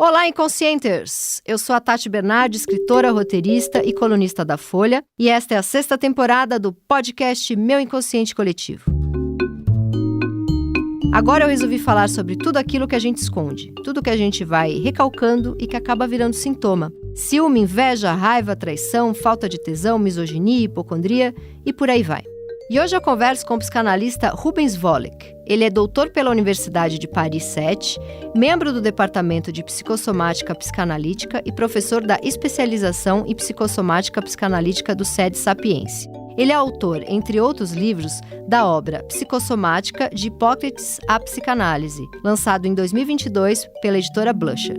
Olá, Inconscienters! Eu sou a Tati Bernardi, escritora, roteirista e colunista da Folha, e esta é a 6ª temporada do podcast Meu Inconsciente Coletivo. Agora eu resolvi falar sobre tudo aquilo que a gente esconde, tudo que a gente vai recalcando e que acaba virando sintoma. Ciúme, inveja, raiva, traição, falta de tesão, misoginia, hipocondria e por aí vai. E hoje eu converso com o psicanalista Rubens Volek. Ele é doutor pela Universidade de Paris 7, membro do Departamento de Psicossomática Psicanalítica e professor da especialização em Psicossomática Psicanalítica do SED Sapiense. Ele é autor, entre outros livros, da obra Psicossomática de Hipócrates à Psicanálise, lançado em 2022 pela editora Blusher.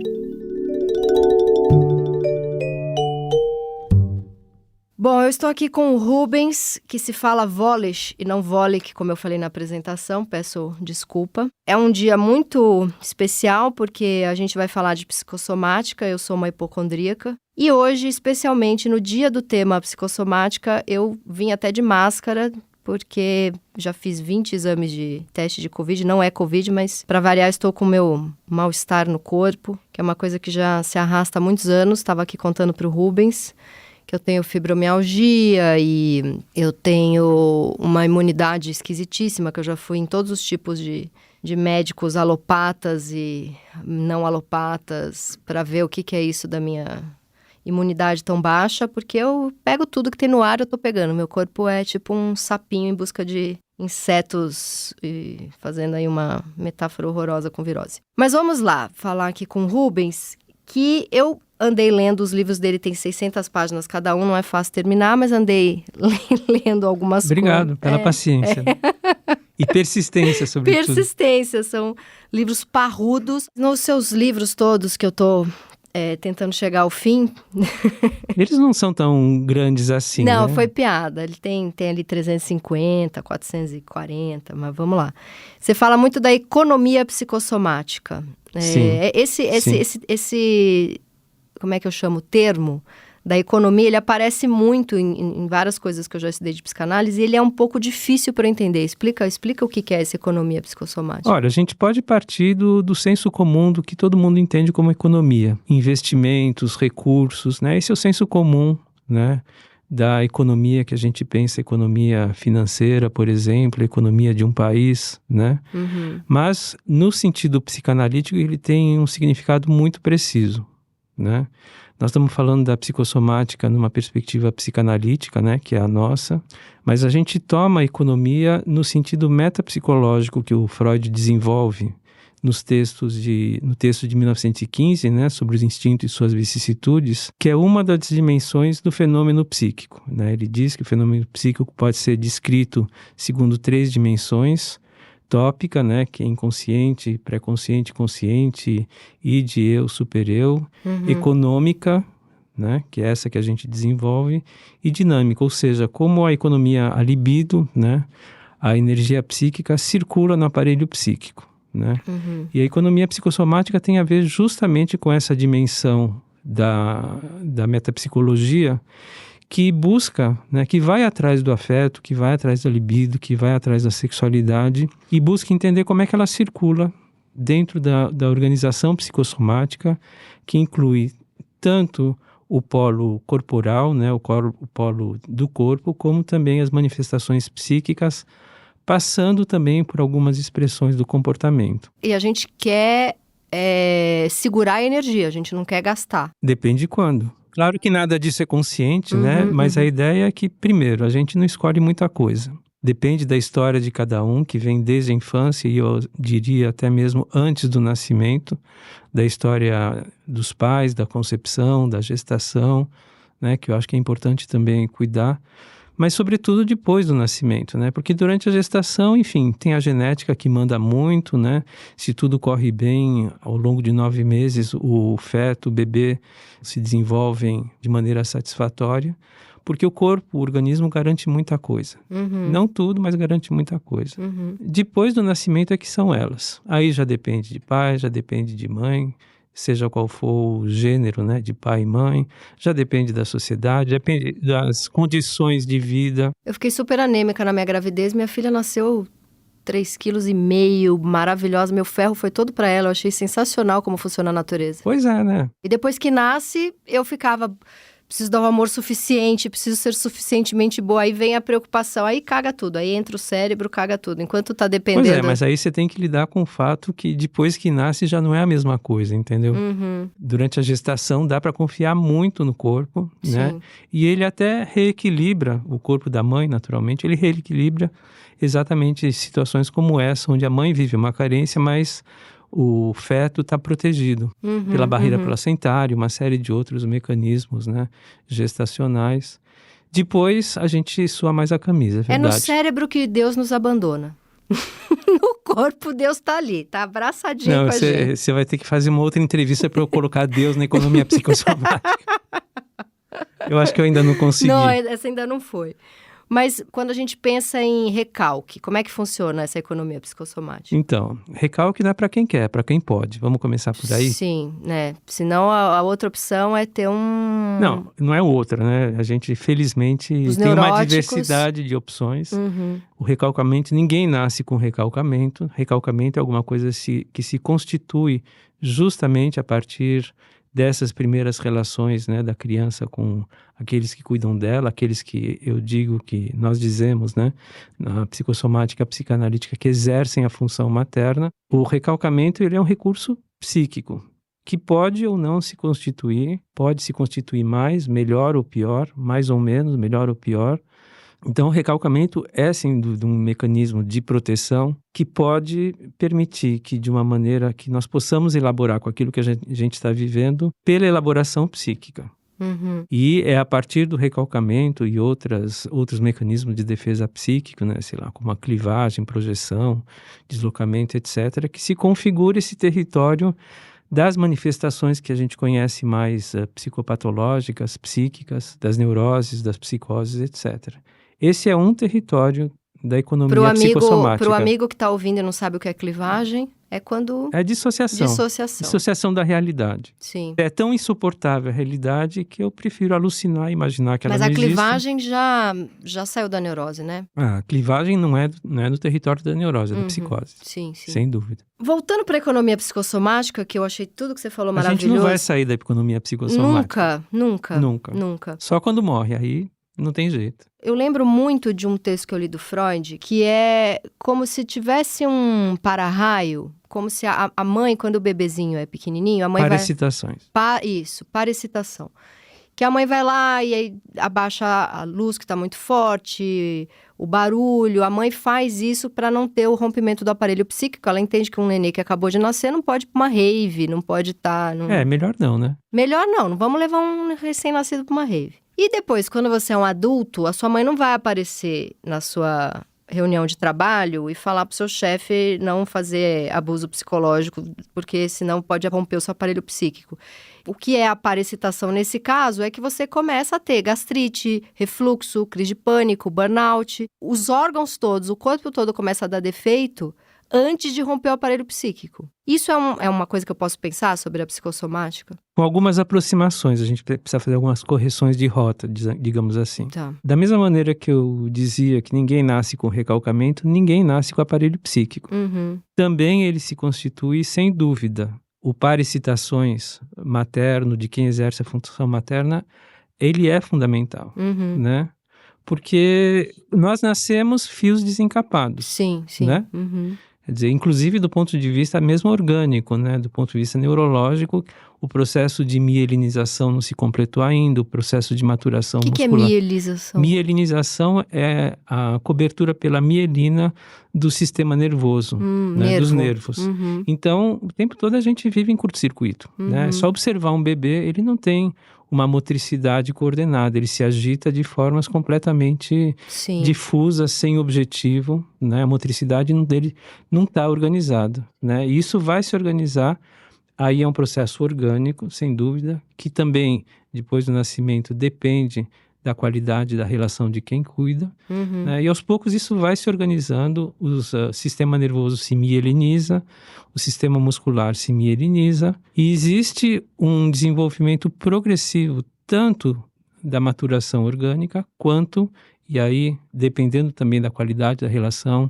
Bom, eu estou aqui com o Rubens, que se fala Volek e não Volek, como eu falei na apresentação, peço desculpa. É um dia muito especial porque a gente vai falar de psicossomática, eu sou uma hipocondríaca. E hoje, especialmente no dia do tema psicossomática, eu vim até de máscara, porque já fiz 20 exames de teste de Covid, não é Covid, mas para variar estou com o meu mal-estar no corpo, que é uma coisa que já se arrasta há muitos anos, estava aqui contando para o Rubens, que eu tenho fibromialgia e eu tenho uma imunidade esquisitíssima, que eu já fui em todos os tipos de médicos alopatas e não alopatas, para ver o que é isso da minha imunidade tão baixa, porque eu pego tudo que tem no ar, eu tô pegando. Meu corpo é tipo um sapinho em busca de insetos, e fazendo aí uma metáfora horrorosa com virose. Mas vamos lá, falar aqui com o Rubens, que eu andei lendo, os livros dele tem 600 páginas cada um, não é fácil terminar, mas andei lendo algumas coisas. Obrigado pela paciência. E persistência, sobretudo. Persistência, são livros parrudos. Nos seus livros todos que eu tô tentando chegar ao fim... Eles não são tão grandes assim, Não, né? Foi piada. Ele tem ali 350, 440, mas vamos lá. Você fala muito da economia psicossomática. Sim. Esse como é que eu chamo? Termo da economia, ele aparece muito em várias coisas que eu já estudei de psicanálise e ele é um pouco difícil para eu entender. Explica o que é essa economia psicossomática. Olha, a gente pode partir do senso comum do que todo mundo entende como economia. Investimentos, recursos, né? Esse é o senso comum, né? Da economia que a gente pensa, economia financeira, por exemplo, economia de um país, né? Uhum. Mas, no sentido psicanalítico, ele tem um significado muito preciso, né? Nós estamos falando da psicossomática numa perspectiva psicanalítica, né, que é a nossa, mas a gente toma a economia no sentido metapsicológico que o Freud desenvolve no texto de 1915, né, sobre os instintos e suas vicissitudes, que é uma das dimensões do fenômeno psíquico, né? Ele diz que o fenômeno psíquico pode ser descrito segundo 3 dimensões: tópica, né, que é inconsciente, pré-consciente, consciente, id, eu, super-eu, econômica, né, que é essa que a gente desenvolve, e dinâmica, ou seja, como a economia, a libido, né, a energia psíquica circula no aparelho psíquico, né? E a economia psicossomática tem a ver justamente com essa dimensão da metapsicologia, que busca, né, que vai atrás do afeto, que vai atrás da libido, que vai atrás da sexualidade e busca entender como é que ela circula dentro da organização psicossomática, que inclui tanto o polo corporal, né, o polo do corpo, como também as manifestações psíquicas, passando também por algumas expressões do comportamento. E a gente quer segurar a energia, a gente não quer gastar. Depende de quando. Claro que nada disso é consciente, né? Mas a ideia é que, primeiro, a gente não escolhe muita coisa. Depende da história de cada um, que vem desde a infância e eu diria até mesmo antes do nascimento, da história dos pais, da concepção, da gestação, né? Que eu acho que é importante também cuidar. Mas, sobretudo, depois do nascimento, né? Porque durante a gestação, enfim, tem a genética que manda muito, né? Se tudo corre bem, ao longo de 9 meses, o feto, o bebê se desenvolvem de maneira satisfatória, porque o corpo, o organismo garante muita coisa. Não tudo, mas garante muita coisa. Depois do nascimento é que são elas. Aí já depende de pai, já depende de mãe, seja qual for o gênero, né, de pai e mãe, já depende da sociedade, depende das condições de vida. Eu fiquei super anêmica na minha gravidez, minha filha nasceu 3,5 kg, maravilhosa. Meu ferro foi todo pra ela. Eu achei sensacional como funciona a natureza. Pois é, né? E depois que nasce, eu ficava... Preciso dar um amor suficiente, preciso ser suficientemente boa. Aí vem a preocupação, aí caga tudo. Aí entra o cérebro, caga tudo. Enquanto tá dependendo... Pois é, mas aí você tem que lidar com o fato que depois que nasce já não é a mesma coisa, entendeu? Uhum. Durante a gestação dá para confiar muito no corpo, né? Sim. E ele até reequilibra o corpo da mãe, naturalmente. Ele reequilibra exatamente situações como essa, onde a mãe vive uma carência, mas o feto está protegido pela barreira placentária, uma série de outros mecanismos, né, gestacionais. Depois a gente sua mais a camisa, é É no verdade. cérebro que Deus nos abandona. No corpo, Deus tá ali, tá abraçadinho Não, com a gente. você vai ter que fazer uma outra entrevista para eu colocar Deus na economia psicossomática. Eu acho que eu ainda não consegui. Não, essa ainda não foi. Mas quando a gente pensa em recalque, como é que funciona essa economia psicossomática? Então, recalque não é para quem quer, é para quem pode. Vamos começar por aí? Sim, né? Senão a outra opção é ter um... Não é outra, né? A gente, felizmente, Os tem uma neuróticos. diversidade de opções. Uhum. O recalcamento, ninguém nasce com recalcamento. Recalcamento é alguma coisa que se constitui justamente a partir dessas primeiras relações, né, da criança com aqueles que cuidam dela, aqueles que eu digo que nós dizemos, né, na psicossomática, psicanalítica, que exercem a função materna. O recalcamento, ele é um recurso psíquico, que pode ou não se constituir, pode se constituir mais, melhor ou pior, mais ou menos, melhor ou pior. Então, o recalcamento é, sem dúvida, um mecanismo de proteção que pode permitir que, de uma maneira que nós possamos elaborar com aquilo que a gente está vivendo, pela elaboração psíquica. Uhum. E é a partir do recalcamento e outros mecanismos de defesa psíquica, né, sei lá, como a clivagem, projeção, deslocamento, etc., que se configura esse território das manifestações que a gente conhece mais psicopatológicas, psíquicas, das neuroses, das psicoses, etc. Esse é um território da economia psicossomática. Para o amigo que está ouvindo e não sabe o que é clivagem, é quando... É dissociação. Dissociação da realidade. Sim. É tão insuportável a realidade que eu prefiro alucinar e imaginar que ela não existe. Mas a clivagem já saiu da neurose, né? A clivagem não é do território da neurose, é da psicose. Sim, sim. Sem dúvida. Voltando para a economia psicossomática, que eu achei tudo que você falou maravilhoso. A gente não vai sair da economia psicossomática. Nunca. Só quando morre, aí não tem jeito. Eu lembro muito de um texto que eu li do Freud, que é como se tivesse um para-raio, como se a mãe, quando o bebezinho é pequenininho, a mãe Parexcitações. Parexcitação. Que a mãe vai lá e aí abaixa a luz que está muito forte, o barulho. A mãe faz isso para não ter o rompimento do aparelho psíquico. Ela entende que um nenê que acabou de nascer não pode ir para uma rave, não pode estar... Melhor não, né? Melhor não vamos levar um recém-nascido para uma rave. E depois, quando você é um adulto, a sua mãe não vai aparecer na sua reunião de trabalho e falar pro seu chefe não fazer abuso psicológico, porque senão pode romper o seu aparelho psíquico. O que é a parexcitação nesse caso é que você começa a ter gastrite, refluxo, crise de pânico, burnout. Os órgãos todos, o corpo todo começa a dar defeito antes de romper o aparelho psíquico. Isso é uma coisa que eu posso pensar sobre a psicossomática? Com algumas aproximações, a gente precisa fazer algumas correções de rota, digamos assim. Tá. Da mesma maneira que eu dizia que ninguém nasce com recalcamento, ninguém nasce com aparelho psíquico. Uhum. Também ele se constitui, sem dúvida, o parexcitações materno, de quem exerce a função materna, ele é fundamental, né? Porque nós nascemos fios desencapados. Sim. Né? Uhum. Quer dizer, inclusive do ponto de vista mesmo orgânico, né? Do ponto de vista neurológico, o processo de mielinização não se completou ainda, o processo de maturação muscular. O que é mielinização? Mielinização é a cobertura pela mielina do sistema nervoso, né? Dos nervos. Uhum. Então, o tempo todo a gente vive em curto-circuito, né? É só observar um bebê, ele não tem uma motricidade coordenada, ele se agita de formas completamente difusas, sem objetivo, né? A motricidade dele não está organizada, né? E isso vai se organizar, aí é um processo orgânico, sem dúvida, que também, depois do nascimento, depende da qualidade da relação de quem cuida, né? E aos poucos isso vai se organizando, o sistema nervoso se mieliniza, o sistema muscular se mieliniza, e existe um desenvolvimento progressivo, tanto da maturação orgânica, quanto, e aí, dependendo também da qualidade da relação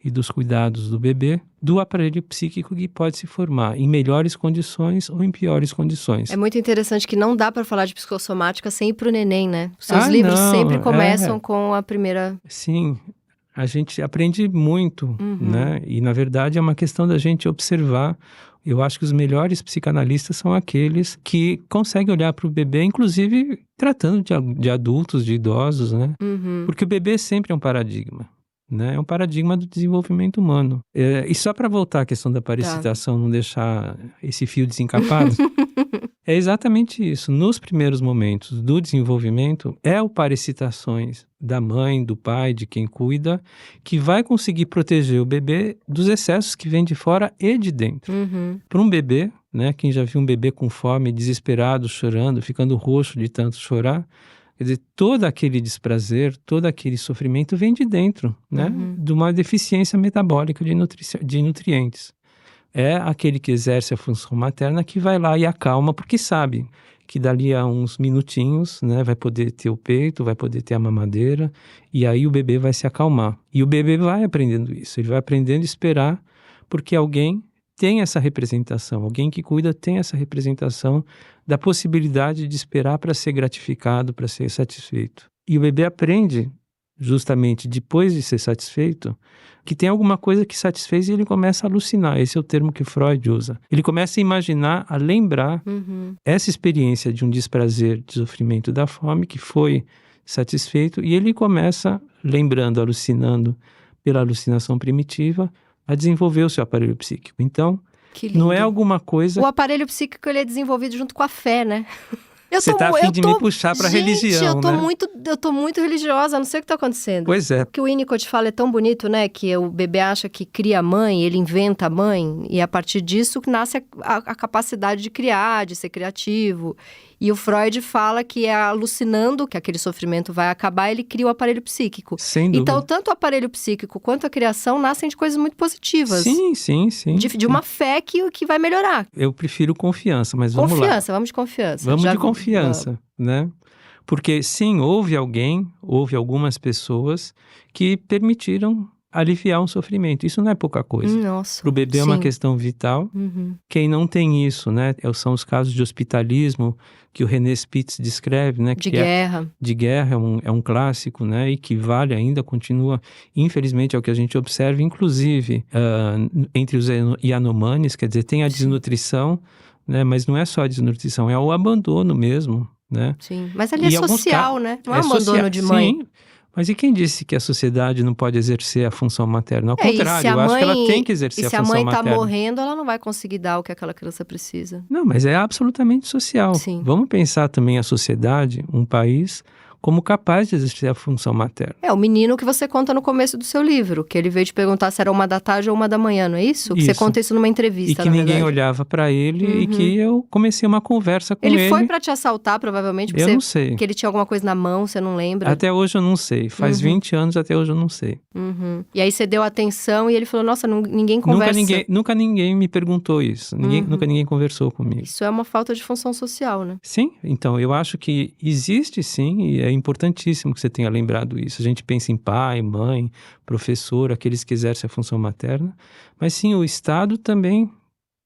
e dos cuidados do bebê, do aparelho psíquico que pode se formar em melhores condições ou em piores condições. É muito interessante que não dá para falar de psicossomática sem ir pro neném, né? Os seus livros não, sempre começam com a primeira... Sim, a gente aprende muito, né? E, na verdade, é uma questão da gente observar. Eu acho que os melhores psicanalistas são aqueles que conseguem olhar para o bebê, inclusive tratando de adultos, de idosos, né? Porque o bebê sempre é um paradigma, né? É um paradigma do desenvolvimento humano. E só para voltar à questão da parasitação, não deixar esse fio desencapado, é exatamente isso. Nos primeiros momentos do desenvolvimento, é o parasitações da mãe, do pai, de quem cuida, que vai conseguir proteger o bebê dos excessos que vêm de fora e de dentro. Para um bebê, né, quem já viu um bebê com fome, desesperado, chorando, ficando roxo de tanto chorar, quer dizer, todo aquele desprazer, todo aquele sofrimento vem de dentro, né, de uma deficiência metabólica de nutrientes. É aquele que exerce a função materna que vai lá e acalma, porque sabe que dali a uns minutinhos, né, vai poder ter o peito, vai poder ter a mamadeira, e aí o bebê vai se acalmar. E o bebê vai aprendendo isso, ele vai aprendendo a esperar, porque alguém tem essa representação, alguém que cuida tem essa representação da possibilidade de esperar para ser gratificado, para ser satisfeito. E o bebê aprende, justamente depois de ser satisfeito, que tem alguma coisa que satisfez e ele começa a alucinar. Esse é o termo que Freud usa. Ele começa a imaginar, a lembrar essa experiência de um desprazer, de sofrimento da fome que foi satisfeito, e ele começa, lembrando, alucinando pela alucinação primitiva, a desenvolver o seu aparelho psíquico. Então, não é alguma coisa... O aparelho psíquico ele é desenvolvido junto com a fé, né? Você está a fim de me puxar para a religião, eu tô muito religiosa, não sei o que está acontecendo. Pois é. O que o Winnicott fala é tão bonito, né? Que o bebê acha que cria a mãe, ele inventa a mãe, e a partir disso nasce a capacidade de criar, de ser criativo. E o Freud fala que é alucinando que aquele sofrimento vai acabar, ele cria o aparelho psíquico. Sem dúvida. Então, tanto o aparelho psíquico quanto a criação nascem de coisas muito positivas. Sim. De uma fé que vai melhorar. Eu prefiro confiança, mas vamos lá. Vamos de confiança. Vamos de confiança, né? Porque sim, houve algumas pessoas que permitiram aliviar um sofrimento. Isso não é pouca coisa. Nossa. Para o bebê é uma questão vital. Quem não tem isso, né? São os casos de hospitalismo que o René Spitz descreve, né? De guerra. De guerra, é um clássico, né? E que vale ainda, continua, infelizmente, é o que a gente observa, inclusive, entre os Yanomamis, quer dizer, tem a desnutrição, né? Mas não é só a desnutrição, é o abandono mesmo, né? Sim, mas ali é social, né? Não é um abandono de mãe. Sim. Mas e quem disse que a sociedade não pode exercer a função materna? Ao contrário, eu acho que ela tem que exercer a função materna. E se a mãe está morrendo, ela não vai conseguir dar o que aquela criança precisa. Não, mas é absolutamente social. Sim. Vamos pensar também a sociedade, um país, como capaz de exercer a função materna. É o menino que você conta no começo do seu livro, que ele veio te perguntar se era 1h da tarde ou 1h da manhã, não é isso? Isso. Você conta isso numa entrevista, e que ninguém olhava para ele e que eu comecei uma conversa com ele. Ele foi para te assaltar, provavelmente? Eu não sei. Porque ele tinha alguma coisa na mão, você não lembra? Até hoje eu não sei. Faz 20 anos, até hoje eu não sei. E aí você deu atenção e ele falou, nossa, ninguém conversa. Nunca ninguém me perguntou isso. Nunca ninguém conversou comigo. Isso é uma falta de função social, né? Sim, então eu acho que existe sim, e é importantíssimo que você tenha lembrado isso. A gente pensa em pai, mãe, professor, aqueles que exercem a função materna, mas sim, o Estado também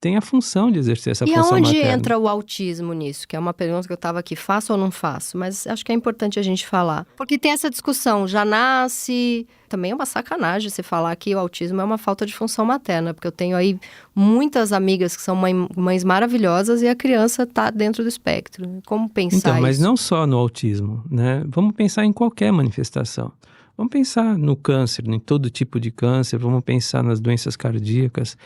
tem a função de exercer essa função materna. E aonde entra o autismo nisso? Que é uma pergunta que eu estava aqui, faço ou não faço? Mas acho que é importante a gente falar. Porque tem essa discussão, já nasce... Também é uma sacanagem você falar que o autismo é uma falta de função materna, porque eu tenho aí muitas amigas que são mães maravilhosas e a criança está dentro do espectro. Como pensar isso? Então, mas não só no autismo, né? Vamos pensar em qualquer manifestação. Vamos pensar no câncer, em todo tipo de câncer, vamos pensar nas doenças cardíacas.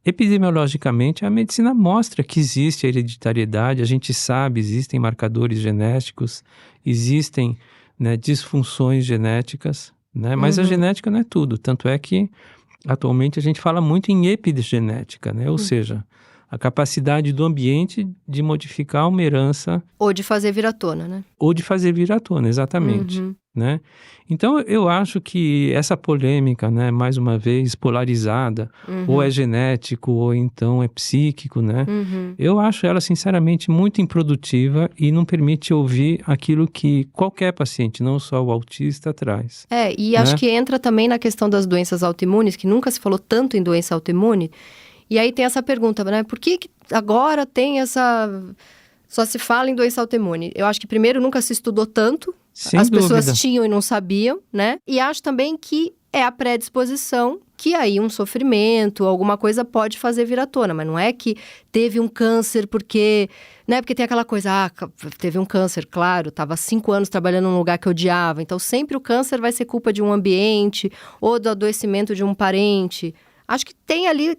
Epidemiologicamente, a medicina mostra que existe a hereditariedade, a gente sabe, existem marcadores genéticos, existem, né, disfunções genéticas, né? Mas a genética não é tudo, tanto é que atualmente a gente fala muito em epigenética, né? Ou seja, a capacidade do ambiente de modificar uma herança. Ou de fazer vir à tona, né? Ou de fazer vir à tona, exatamente. né? Então, eu acho que essa polêmica, né, mais uma vez, polarizada, ou é genético, ou então é psíquico, né? Eu acho ela, sinceramente, muito improdutiva e não permite ouvir aquilo que qualquer paciente, não só o autista, traz. E acho que entra também na questão das doenças autoimunes, que nunca se falou tanto em doença autoimune. E aí tem essa pergunta, né? Por que agora tem essa... Só se fala em doença autoimune? Eu acho que primeiro nunca se estudou tanto. As pessoas tinham e não sabiam, né? E acho também que é a predisposição que aí um sofrimento, alguma coisa pode fazer vir à tona. Mas não é que teve um câncer porque... Né? Porque tem aquela coisa, teve um câncer, claro, estava 5 anos trabalhando num lugar que eu odiava. Então sempre o câncer vai ser culpa de um ambiente ou do adoecimento de um parente. Acho que tem ali,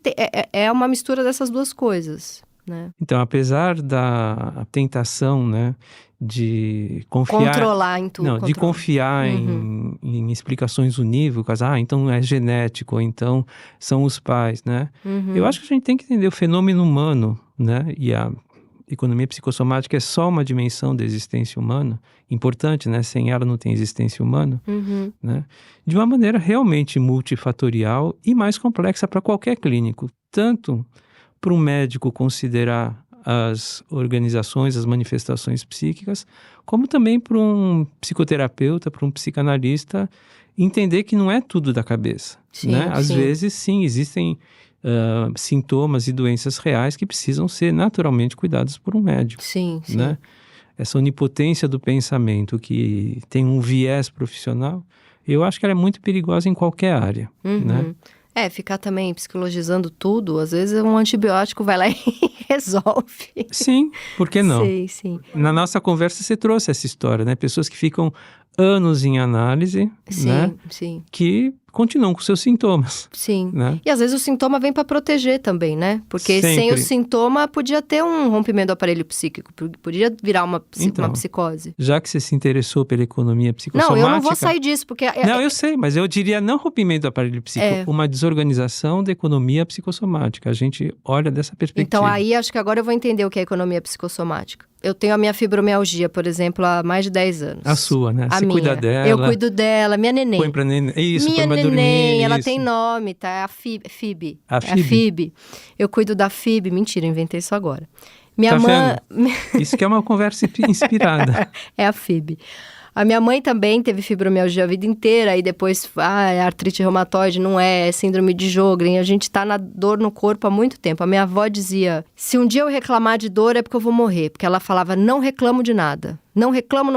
é uma mistura dessas duas coisas, né? Então, apesar da tentação, né, de confiar... Controlar em tudo. Não, de confiar em explicações unívocas. Então é genético, ou então são os pais, né? Eu acho que a gente tem que entender o fenômeno humano, né? E a economia psicossomática é só uma dimensão da existência humana, importante, né? Sem ela não tem existência humana, né? De uma maneira realmente multifatorial e mais complexa para qualquer clínico. Tanto para um médico considerar as organizações, as manifestações psíquicas, como também para um psicoterapeuta, para um psicanalista, entender que não é tudo da cabeça, né? Às vezes, sim, existem sintomas e doenças reais que precisam ser naturalmente cuidados por um médico. Né? Essa onipotência do pensamento que tem um viés profissional, eu acho que ela é muito perigosa em qualquer área, né? Ficar também psicologizando tudo, às vezes um antibiótico vai lá e resolve. Sim, por que não? Sim. Na nossa conversa você trouxe essa história, né? Pessoas que ficam anos em análise, né? Sim. Que continuam com seus sintomas. Sim. Né? E às vezes o sintoma vem para proteger também, né? Porque sem o sintoma podia ter um rompimento do aparelho psíquico, podia virar uma psicose. Já que você se interessou pela economia psicossomática... Não, eu não vou sair disso, porque... Não, eu sei, mas eu diria não rompimento do aparelho psíquico, uma desorganização da economia psicossomática. A gente olha dessa perspectiva. Então aí acho que agora eu vou entender o que é economia psicossomática. Eu tenho a minha fibromialgia, por exemplo, há mais de 10 anos. A sua, né? Você cuida dela. Eu cuido dela, minha neném. Põe pra neném. Isso, minha põe pra dormir. Neném, ela isso. tem nome, tá? É a Fib. A Fib? Eu cuido da Fib. Mentira, eu inventei isso agora. Minha mãe... Isso que é uma conversa inspirada. É a Fib. A minha mãe também teve fibromialgia a vida inteira, e depois, é artrite reumatoide, não é síndrome de Sjögren. A gente tá na dor no corpo há muito tempo. A minha avó dizia, se um dia eu reclamar de dor é porque eu vou morrer. Porque ela falava, não reclamo de nada. Não reclamo.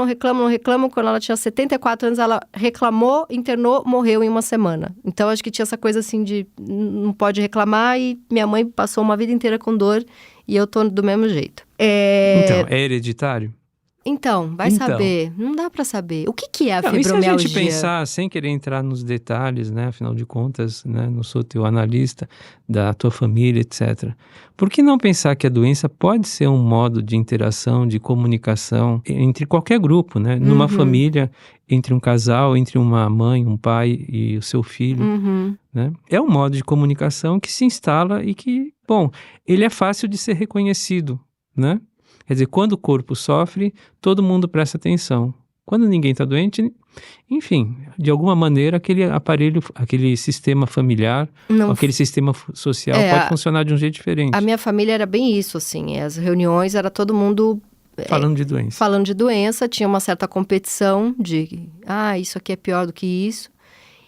Quando ela tinha 74 anos, ela reclamou, internou, morreu em uma semana. Então, acho que tinha essa coisa assim de não pode reclamar, e minha mãe passou uma vida inteira com dor, e eu tô do mesmo jeito. Então, é hereditário? Então, vai saber. Não dá pra saber. O que é a fibromialgia? E se a gente pensar, sem querer entrar nos detalhes, né? Afinal de contas, né? Não sou teu analista da tua família, etc. Por que não pensar que a doença pode ser um modo de interação, de comunicação entre qualquer grupo, né? Numa família, entre um casal, entre uma mãe, um pai e o seu filho, né? É um modo de comunicação que se instala e que, bom, ele é fácil de ser reconhecido, né? Quer dizer, quando o corpo sofre, todo mundo presta atenção. Quando ninguém está doente, enfim, de alguma maneira aquele aparelho, aquele sistema familiar, aquele sistema social pode funcionar de um jeito diferente. A minha família era bem isso, assim. As reuniões era todo mundo... Falando de doença. Falando de doença, tinha uma certa competição de... isso aqui é pior do que isso.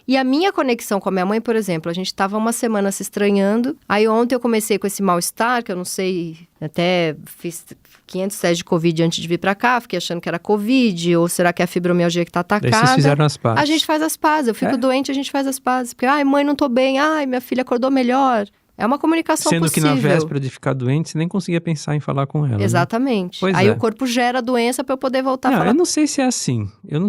E a minha conexão com a minha mãe, por exemplo, a gente estava uma semana se estranhando. Aí ontem eu comecei com esse mal-estar, que eu não sei, até fiz 500 testes de Covid antes de vir pra cá, fiquei achando que era Covid, ou será que é a fibromialgia que tá atacada? Daí vocês fizeram as pazes. A gente faz as pazes, eu fico doente, a gente faz as pazes. Porque, mãe, não tô bem, minha filha acordou melhor. É uma comunicação Sendo possível. Sendo que na véspera de ficar doente, você nem conseguia pensar em falar com ela. Exatamente. Né? Aí o corpo gera a doença para eu poder voltar a falar. Eu não sei se é assim. O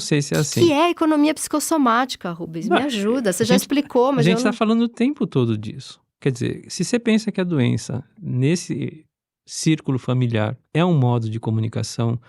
que é economia psicossomática, Rubens? Me ajuda. Você já explicou, mas a gente está falando o tempo todo disso. Quer dizer, se você pensa que a doença, nesse círculo familiar, é um modo de comunicação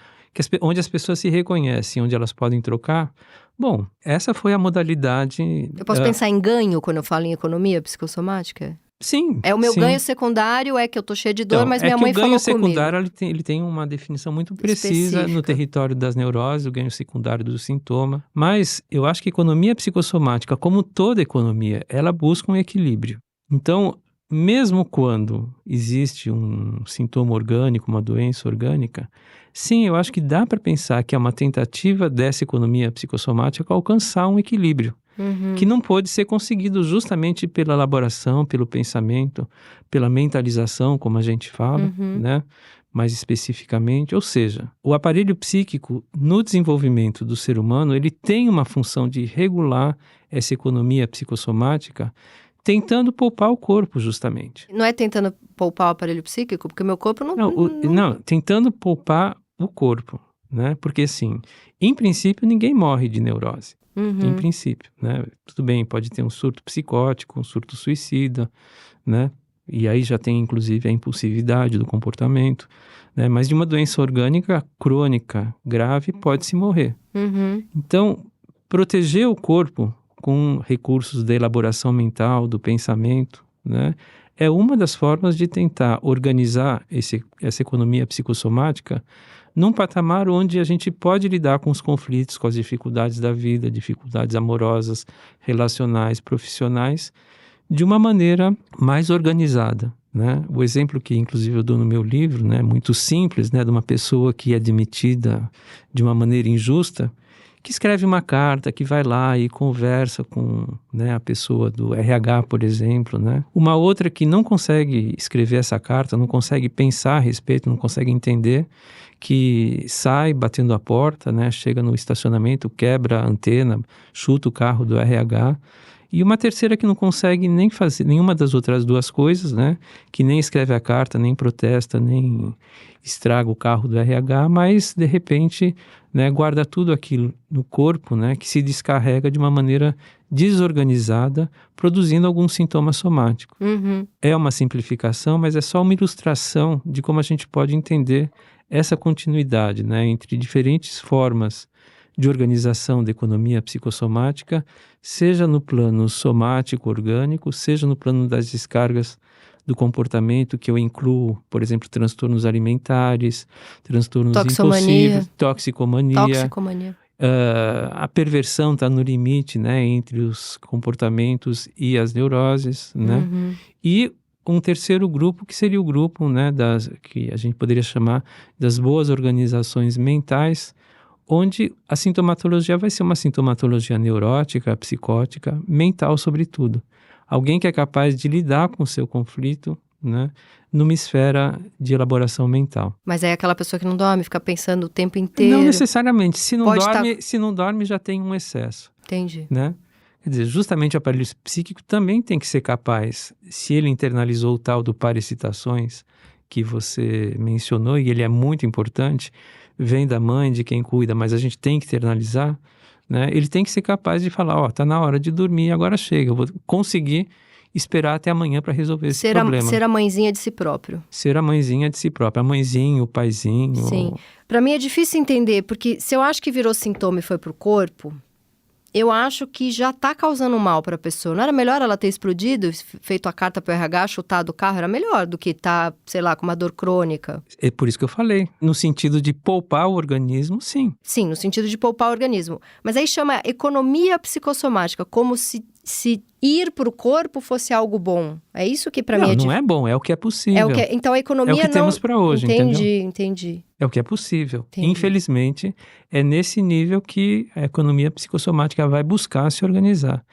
onde as pessoas se reconhecem, onde elas podem trocar, bom, essa foi a modalidade... Eu posso pensar em ganho quando eu falo em economia psicossomática? Sim. É o meu sim. ganho secundário, é que eu tô cheia de dor, Então, mas minha mãe falou comigo. O ganho secundário ele tem uma definição muito precisa no território das neuroses, o ganho secundário do sintoma. Mas eu acho que a economia psicossomática, como toda economia, ela busca um equilíbrio. Então, mesmo quando existe um sintoma orgânico, uma doença orgânica, sim, eu acho que dá para pensar que é uma tentativa dessa economia psicossomática alcançar um equilíbrio. Que não pode ser conseguido justamente pela elaboração, pelo pensamento, pela mentalização, como a gente fala, né? Mais especificamente. Ou seja, o aparelho psíquico, no desenvolvimento do ser humano, ele tem uma função de regular essa economia psicossomática, tentando poupar o corpo, justamente. Não é tentando poupar o aparelho psíquico? Porque o meu corpo não... Não, tentando poupar o corpo, né? Porque, assim, em princípio, ninguém morre de neurose. Em princípio, né? Tudo bem, pode ter um surto psicótico, um surto suicida, né? E aí já tem, inclusive, a impulsividade do comportamento, né? Mas de uma doença orgânica crônica, grave, pode-se morrer. Então, proteger o corpo com recursos da elaboração mental, do pensamento, né? É uma das formas de tentar organizar essa economia psicossomática num patamar onde a gente pode lidar com os conflitos, com as dificuldades da vida, dificuldades amorosas, relacionais, profissionais, de uma maneira mais organizada, né? O exemplo que, inclusive, eu dou no meu livro, né, muito simples, né, de uma pessoa que é demitida de uma maneira injusta, que escreve uma carta, que vai lá e conversa com, né, a pessoa do RH, por exemplo, né? Uma outra que não consegue escrever essa carta, não consegue pensar a respeito, não consegue entender, que sai batendo a porta, né? Chega no estacionamento, quebra a antena, chuta o carro do RH. E uma terceira que não consegue nem fazer nenhuma das outras duas coisas, né? Que nem escreve a carta, nem protesta, nem estraga o carro do RH, mas de repente, né, guarda tudo aquilo no corpo, né, que se descarrega de uma maneira desorganizada, produzindo algum sintoma somático. É uma simplificação, mas é só uma ilustração de como a gente pode entender essa continuidade, né, entre diferentes formas de organização da economia psicossomática, seja no plano somático orgânico, seja no plano das descargas do comportamento, que eu incluo, por exemplo, transtornos alimentares, transtornos impulsivos, toxicomania. A perversão está no limite, né, entre os comportamentos e as neuroses, né? E um terceiro grupo, que seria o grupo, né, que a gente poderia chamar das boas organizações mentais, onde a sintomatologia vai ser uma sintomatologia neurótica, psicótica, mental sobretudo. Alguém que é capaz de lidar com o seu conflito, né, numa esfera de elaboração mental. Mas é aquela pessoa que não dorme, fica pensando o tempo inteiro. Não necessariamente. Se não dorme, já tem um excesso. Entendi. Né? Quer dizer, justamente o aparelho psíquico também tem que ser capaz, se ele internalizou o tal do parexcitações que você mencionou, e ele é muito importante, vem da mãe, de quem cuida, mas a gente tem que internalizar, né? Ele tem que ser capaz de falar, tá na hora de dormir, agora chega, eu vou conseguir esperar até amanhã para resolver esse problema. Ser a mãezinha de si próprio. Ser a mãezinha de si própria, a mãezinha, o paizinho. Sim. Para mim é difícil entender, porque se eu acho que virou sintoma e foi pro corpo, eu acho que já tá causando mal para a pessoa. Não era melhor ela ter explodido, feito a carta pro RH, chutado o carro? Era melhor do que tá, sei lá, com uma dor crônica. É por isso que eu falei. No sentido de poupar o organismo, sim. Sim, no sentido de poupar o organismo. Mas aí chama economia psicossomática, como se ir pro corpo fosse algo bom. É isso que para mim é difícil. Não é bom, é o que é possível. Então a economia não... É o que temos para hoje, entendeu? Entendi. É o que é possível. Infelizmente, é nesse nível que a economia psicossomática vai buscar se organizar.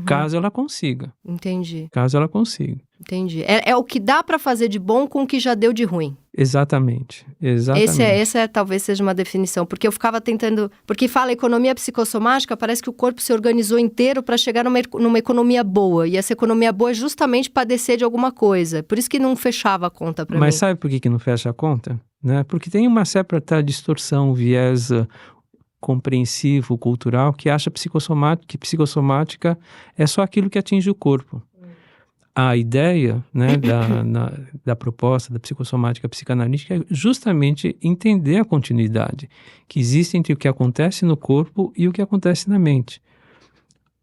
Caso ela consiga. Entendi. Caso ela consiga. Entendi. É o que dá para fazer de bom com o que já deu de ruim. Exatamente. Essa talvez seja uma definição, porque eu ficava tentando... Porque fala economia psicossomática, parece que o corpo se organizou inteiro para chegar numa economia boa. E essa economia boa é justamente padecer de alguma coisa. Por isso que não fechava a conta para mim. Mas sabe por que não fecha a conta? Né? Porque tem uma certa distorção, viés compreensivo, cultural, que acha que psicossomática é só aquilo que atinge o corpo. A ideia, né, da proposta da psicossomática psicanalítica é justamente entender a continuidade que existe entre o que acontece no corpo e o que acontece na mente.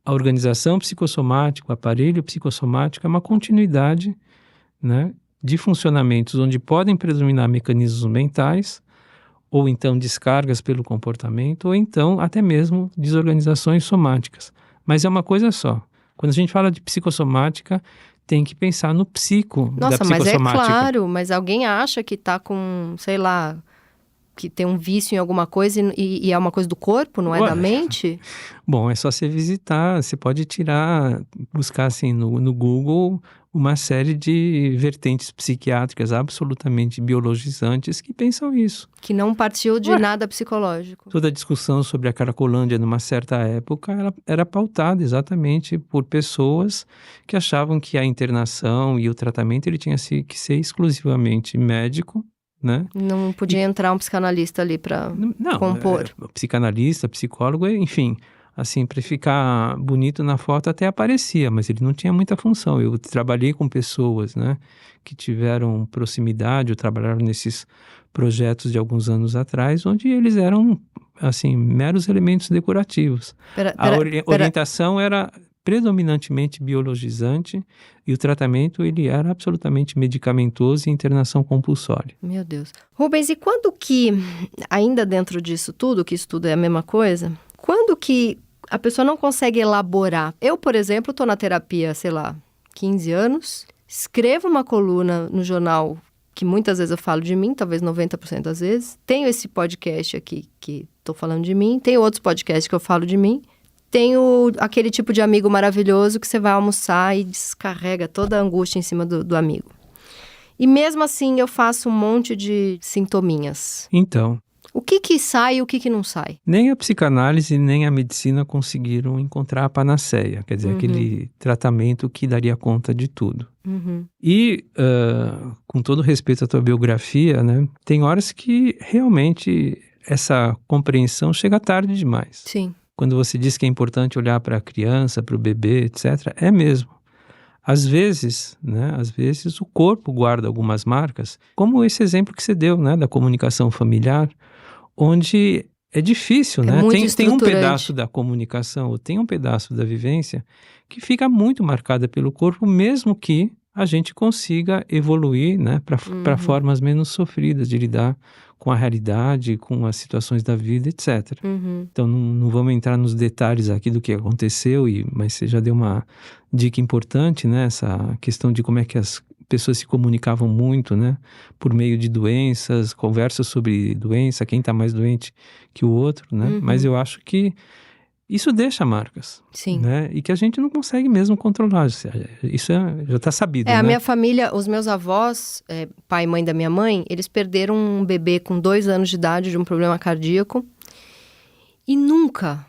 a organização psicossomática, o aparelho psicossomático é uma continuidade, né, de funcionamentos onde podem predominar mecanismos mentais, ou então descargas pelo comportamento, ou então até mesmo desorganizações somáticas. Mas é uma coisa só. Quando a gente fala de psicossomática, tem que pensar no psico da Nossa, mas é psicossomática. claro, mas alguém acha que tá com, sei lá, que tem um vício em alguma coisa e é uma coisa do corpo, não é Ué. da mente? Bom, é só você visitar, você pode buscar assim no Google uma série de vertentes psiquiátricas absolutamente biologizantes que pensam isso. Que não partiu de Ué. nada psicológico. Toda a discussão sobre a Cracolândia numa certa época ela era pautada exatamente por pessoas que achavam que a internação e o tratamento ele tinha que ser exclusivamente médico, né? Não podia entrar um psicanalista ali para Não, compor. Psicanalista, psicólogo, enfim, assim, para ficar bonito na foto até aparecia, mas ele não tinha muita função. Eu trabalhei com pessoas, né, que tiveram proximidade ou trabalharam nesses projetos de alguns anos atrás, onde eles eram, assim, meros elementos decorativos. A orientação era predominantemente biologizante e o tratamento ele era absolutamente medicamentoso e internação compulsória. Meu Deus. Rubens, e quando que, ainda dentro disso tudo, que isso tudo é a mesma coisa, quando que a pessoa não consegue elaborar? Eu, por exemplo, estou na terapia, sei lá, 15 anos, escrevo uma coluna no jornal que muitas vezes eu falo de mim, talvez 90% das vezes, tenho esse podcast aqui que estou falando de mim, tenho outros podcasts que eu falo de mim, tenho aquele tipo de amigo maravilhoso que você vai almoçar e descarrega toda a angústia em cima do amigo. E mesmo assim eu faço um monte de sintominhas. Então, o que sai e o que não sai? Nem a psicanálise nem a medicina conseguiram encontrar a panaceia, quer dizer, aquele tratamento que daria conta de tudo. E, com todo respeito à tua biografia, né, tem horas que realmente essa compreensão chega tarde demais. Sim. Quando você diz que é importante olhar para a criança, para o bebê, etc., é mesmo. Às vezes, né, o corpo guarda algumas marcas, como esse exemplo que você deu, né, da comunicação familiar, onde é difícil, né? Tem um pedaço da comunicação, ou tem um pedaço da vivência que fica muito marcada pelo corpo, mesmo que a gente consiga evoluir, né, para formas menos sofridas de lidar com a realidade, com as situações da vida, etc. Então, não vamos entrar nos detalhes aqui do que aconteceu, mas você já deu uma dica importante, né? Essa questão de como é que as pessoas se comunicavam muito, né? Por meio de doenças, conversas sobre doença, quem está mais doente que o outro, né? Mas eu acho que isso deixa marcas. Sim. Né? E que a gente não consegue mesmo controlar. Isso já está sabido, né? A minha família, os meus avós, pai e mãe da minha mãe, eles perderam um bebê com 2 anos de idade de um problema cardíaco. E nunca,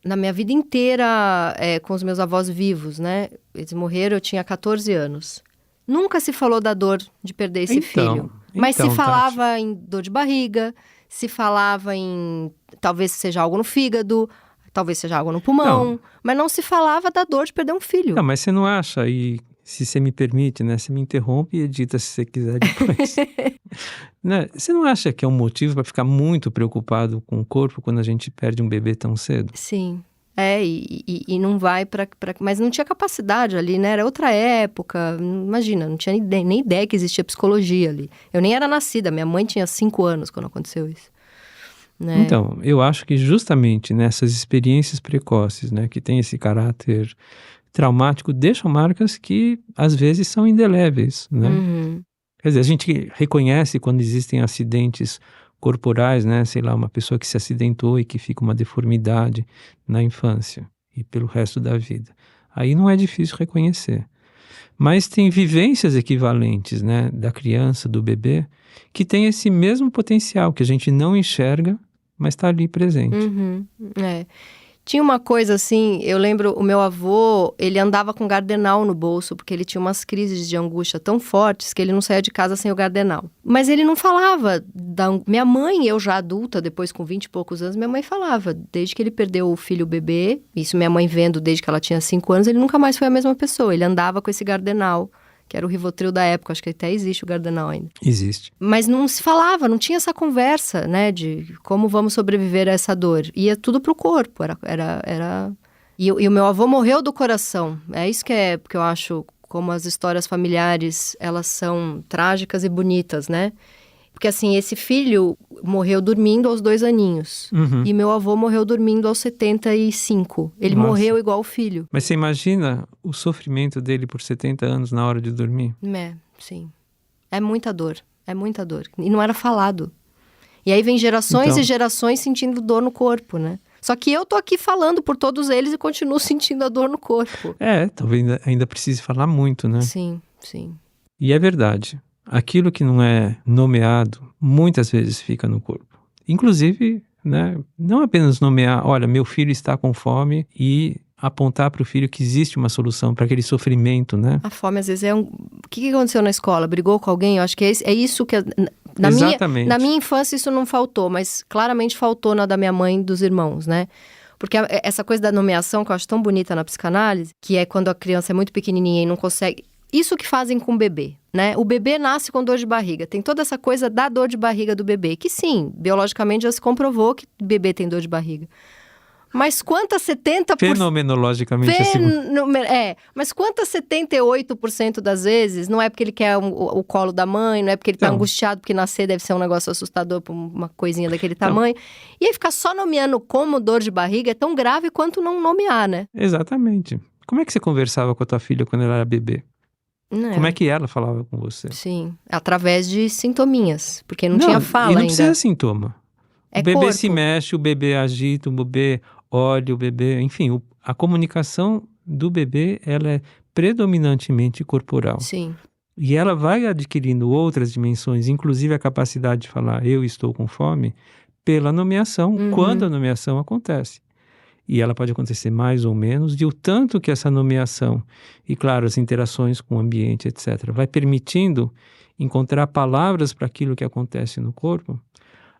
na minha vida inteira, com os meus avós vivos, né? Eles morreram, eu tinha 14 anos. Nunca se falou da dor de perder esse filho. Mas se falava, Tati, em dor de barriga, se falava em talvez seja algo no fígado, talvez seja algo no pulmão, mas não se falava da dor de perder um filho. Não, mas você não acha, e se você me permite, né, você me interrompe e edita se você quiser depois. Né? Você não acha que é um motivo para ficar muito preocupado com o corpo quando a gente perde um bebê tão cedo? Sim. E não vai para... Mas não tinha capacidade ali, né? Era outra época. Imagina, não tinha nem ideia que existia psicologia ali. Eu nem era nascida, minha mãe tinha 5 anos quando aconteceu isso. Né? Então, eu acho que justamente nessas experiências precoces, né, que tem esse caráter traumático, deixam marcas que às vezes são indeléveis, né? Quer dizer, a gente reconhece quando existem acidentes corporais, né? Sei lá, uma pessoa que se acidentou e que fica uma deformidade na infância e pelo resto da vida. Aí não é difícil reconhecer. Mas tem vivências equivalentes, né? Da criança, do bebê, que tem esse mesmo potencial que a gente não enxerga, mas está ali presente. Tinha uma coisa assim, eu lembro, o meu avô, ele andava com gardenal no bolso, porque ele tinha umas crises de angústia tão fortes que ele não saía de casa sem o gardenal. Mas ele não falava minha mãe, eu já adulta, depois com 20 e poucos anos, minha mãe falava, desde que ele perdeu o filho, o bebê, isso minha mãe vendo desde que ela tinha 5 anos, ele nunca mais foi a mesma pessoa, ele andava com esse gardenal, que era o Rivotril da época, acho que até existe o gardenal ainda. Existe. Mas não se falava, não tinha essa conversa, né, de como vamos sobreviver a essa dor. Ia tudo pro corpo, era E o meu avô morreu do coração. É isso que porque eu acho, como as histórias familiares, elas são trágicas e bonitas, né? Porque assim, esse filho morreu dormindo aos 2 aninhos. E meu avô morreu dormindo aos 75. Ele Nossa. morreu igual o filho. Mas você imagina o sofrimento dele por 70 anos na hora de dormir? Sim. É muita dor. E não era falado. E aí vem gerações e gerações sentindo dor no corpo, né? Só que eu tô aqui falando por todos eles e continuo sentindo a dor no corpo. Talvez ainda precise falar muito, né? Sim. E é verdade. Aquilo que não é nomeado, muitas vezes fica no corpo. Inclusive, né, não apenas nomear, olha, meu filho está com fome e apontar para o filho que existe uma solução para aquele sofrimento, né? A fome, às vezes, é O que aconteceu na escola? Brigou com alguém? Eu acho que é isso que... Exatamente. Na minha infância isso não faltou, mas claramente faltou na da minha mãe e dos irmãos, né? Porque essa coisa da nomeação que eu acho tão bonita na psicanálise, que é quando a criança é muito pequenininha e não consegue... Isso que fazem com o bebê, né? O bebê nasce com dor de barriga. Tem toda essa coisa da dor de barriga do bebê, que sim, biologicamente já se comprovou que o bebê tem dor de barriga. Mas quantas 70%... Fenomenologicamente mas quantas 78% das vezes não é porque ele quer o colo da mãe, não é porque ele tá angustiado, porque nascer deve ser um negócio assustador pra uma coisinha daquele tamanho. E aí ficar só nomeando como dor de barriga é tão grave quanto não nomear, né? Exatamente. Como é que você conversava com a tua filha quando ela era bebê? Como é que ela falava com você? Sim, através de sintominhas, porque não tinha fala ainda. Não precisa sintoma. É o bebê corpo. Se mexe, o bebê agita, o bebê olha, o bebê... Enfim, a comunicação do bebê, ela é predominantemente corporal. Sim. E ela vai adquirindo outras dimensões, inclusive a capacidade de falar eu estou com fome, pela nomeação, quando a nomeação acontece. E ela pode acontecer mais ou menos, e o tanto que essa nomeação, e claro, as interações com o ambiente, etc., vai permitindo encontrar palavras para aquilo que acontece no corpo,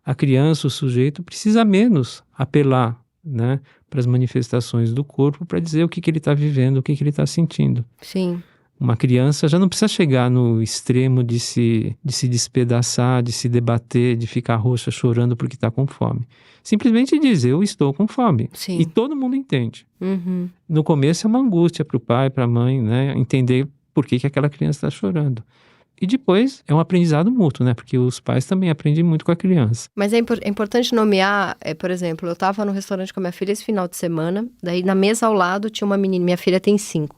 a criança, o sujeito, precisa menos apelar, né, para as manifestações do corpo para dizer o que ele está vivendo, o que ele está sentindo. Sim. Uma criança já não precisa chegar no extremo de se despedaçar, de se debater, de ficar roxa chorando porque está com fome. Simplesmente dizer, eu estou com fome. Sim. E todo mundo entende. No começo é uma angústia para o pai, para a mãe, né? Entender por que aquela criança está chorando. E depois é um aprendizado mútuo, né? Porque os pais também aprendem muito com a criança. Mas é importante nomear, por exemplo, eu estava no restaurante com a minha filha esse final de semana, daí na mesa ao lado tinha uma menina, minha filha tem 5.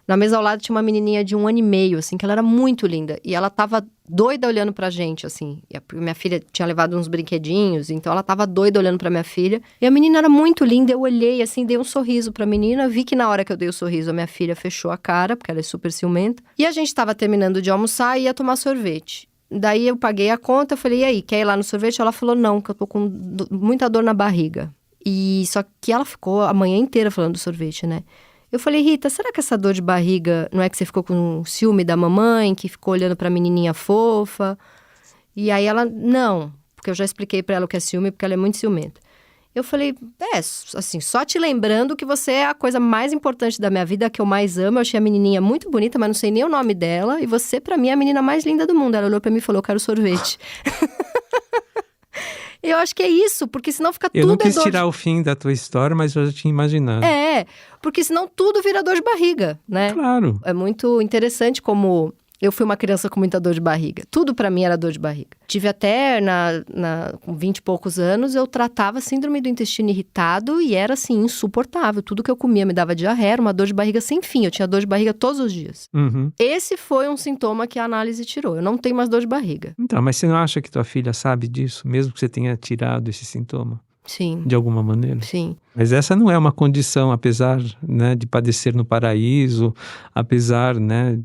Na mesa ao lado tinha uma menininha de 1 ano e meio, assim, que ela era muito linda. E ela tava doida olhando pra gente, assim. Minha filha tinha levado uns brinquedinhos, então ela tava doida olhando pra minha filha. E a menina era muito linda, eu olhei, assim, dei um sorriso pra menina. Vi que na hora que eu dei o sorriso, a minha filha fechou a cara, porque ela é super ciumenta. E a gente tava terminando de almoçar e ia tomar sorvete. Daí eu paguei a conta, eu falei, e aí, quer ir lá no sorvete? Ela falou, não, que eu tô com muita dor na barriga. E só que ela ficou a manhã inteira falando do sorvete, né? Eu falei, Rita, será que essa dor de barriga não é que você ficou com ciúme da mamãe, que ficou olhando pra menininha fofa? E aí ela, não, porque eu já expliquei pra ela o que é ciúme, porque ela é muito ciumenta. Eu falei, assim, só te lembrando que você é a coisa mais importante da minha vida, que eu mais amo. Eu achei a menininha muito bonita, mas não sei nem o nome dela. E você, pra mim, é a menina mais linda do mundo. Ela olhou pra mim e falou, eu quero sorvete. Eu acho que é isso, porque senão fica tudo... Eu não quis tirar o fim da tua história, mas eu já tinha imaginado. Porque senão tudo vira dor de barriga, né? Claro. É muito interessante como eu fui uma criança com muita dor de barriga. Tudo pra mim era dor de barriga. Tive até, com 20 e poucos anos, eu tratava síndrome do intestino irritado e era, assim, insuportável. Tudo que eu comia me dava diarreia, era uma dor de barriga sem fim. Eu tinha dor de barriga todos os dias. Esse foi um sintoma que a análise tirou. Eu não tenho mais dor de barriga. Então, mas você não acha que tua filha sabe disso, mesmo que você tenha tirado esse sintoma? Sim. De alguma maneira? Sim. Mas essa não é uma condição, apesar, né, de padecer no paraíso, apesar, né,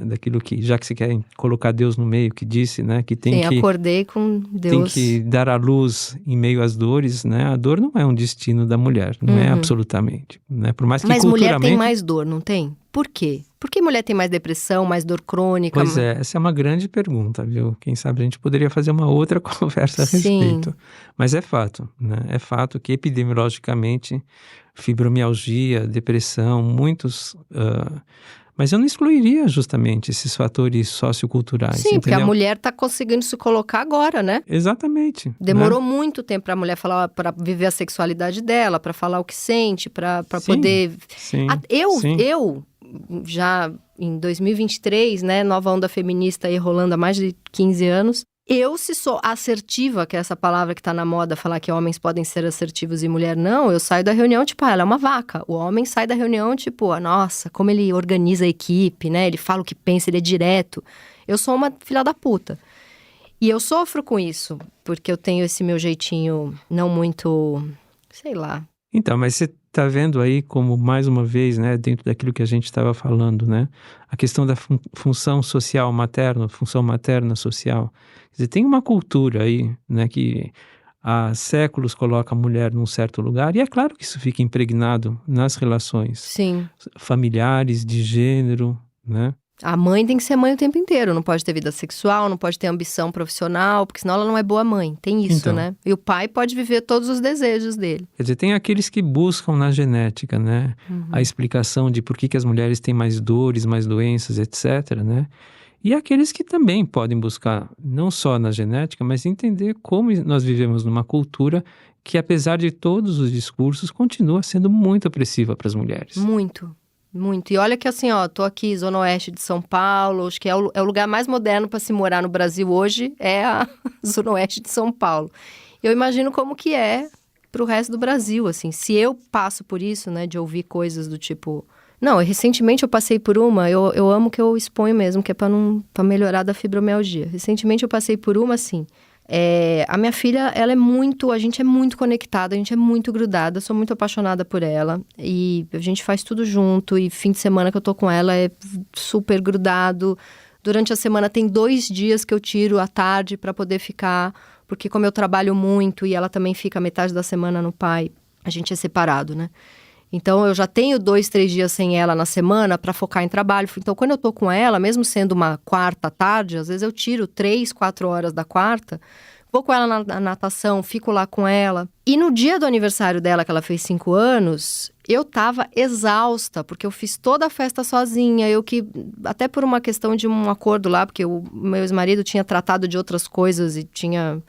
daquilo que, já que você quer colocar Deus no meio, que disse, né, que tem que... acordei com Deus. Tem que dar à luz em meio às dores, né? A dor não é um destino da mulher, não é absolutamente, né? Por mais que Mas culturalmente... mulher tem mais dor, não tem? Por quê? Por que mulher tem mais depressão, mais dor crônica? Pois é, essa é uma grande pergunta, viu? Quem sabe a gente poderia fazer uma outra conversa a respeito. Mas é fato, né? É fato que epidemiologicamente realmente fibromialgia, depressão, muitos... mas eu não excluiria justamente esses fatores socioculturais, Sim, porque a entendeu? mulher está conseguindo se colocar agora, né? Exatamente. Demorou né? muito tempo para a mulher falar, para viver a sexualidade dela, para falar o que sente, para Sim, poder... Sim, sim. Eu, já em 2023, né, nova onda feminista aí rolando há mais de 15 anos, eu, se sou assertiva, que é essa palavra que tá na moda, falar que homens podem ser assertivos e mulher não, eu saio da reunião, tipo, ela é uma vaca. O homem sai da reunião, tipo, nossa, como ele organiza a equipe, né? Ele fala o que pensa, ele é direto. Eu sou uma filha da puta. E eu sofro com isso, porque eu tenho esse meu jeitinho não muito, sei lá. Então, mas você está vendo aí como, mais uma vez, né, dentro daquilo que a gente estava falando, né, a questão da função social materna, função materna social. Quer dizer, tem uma cultura aí, né, que há séculos coloca a mulher num certo lugar, e é claro que isso fica impregnado nas relações Sim. familiares, de gênero, né? A mãe tem que ser mãe o tempo inteiro, não pode ter vida sexual, não pode ter ambição profissional, porque senão ela não é boa mãe. Tem isso, Então. né? E o pai pode viver todos os desejos dele. Quer dizer, tem aqueles que buscam na genética, né, a explicação de por que as mulheres têm mais dores, mais doenças, etc., né? E aqueles que também podem buscar, não só na genética, mas entender como nós vivemos numa cultura que, apesar de todos os discursos, continua sendo muito opressiva para as mulheres. Muito, muito. E olha que assim, ó, tô aqui, Zona Oeste de São Paulo, acho que é o lugar mais moderno para se morar no Brasil hoje, é a Zona Oeste de São Paulo. Eu imagino como que é pro resto do Brasil, assim. Se eu passo por isso, né, de ouvir coisas do tipo... Não, recentemente eu passei por uma, eu amo que eu exponho mesmo, que é pra melhorar da fibromialgia. Recentemente eu passei por uma, assim... a minha filha, a gente é muito conectada, a gente é muito grudada, sou muito apaixonada por ela. E a gente faz tudo junto, e fim de semana que eu tô com ela é super grudado. Durante a semana tem 2 dias que eu tiro à tarde pra poder ficar, porque como eu trabalho muito e ela também fica metade da semana no pai, a gente é separado, né? Então, eu já tenho 2, 3 dias sem ela na semana para focar em trabalho. Então, quando eu tô com ela, mesmo sendo uma quarta à tarde, às vezes eu tiro 3, 4 horas da quarta, vou com ela na natação, fico lá com ela. E no dia do aniversário dela, que ela fez 5 anos, eu tava exausta, porque eu fiz toda a festa sozinha. Até por uma questão de um acordo lá, porque o meu ex-marido tinha tratado de outras coisas e tinha...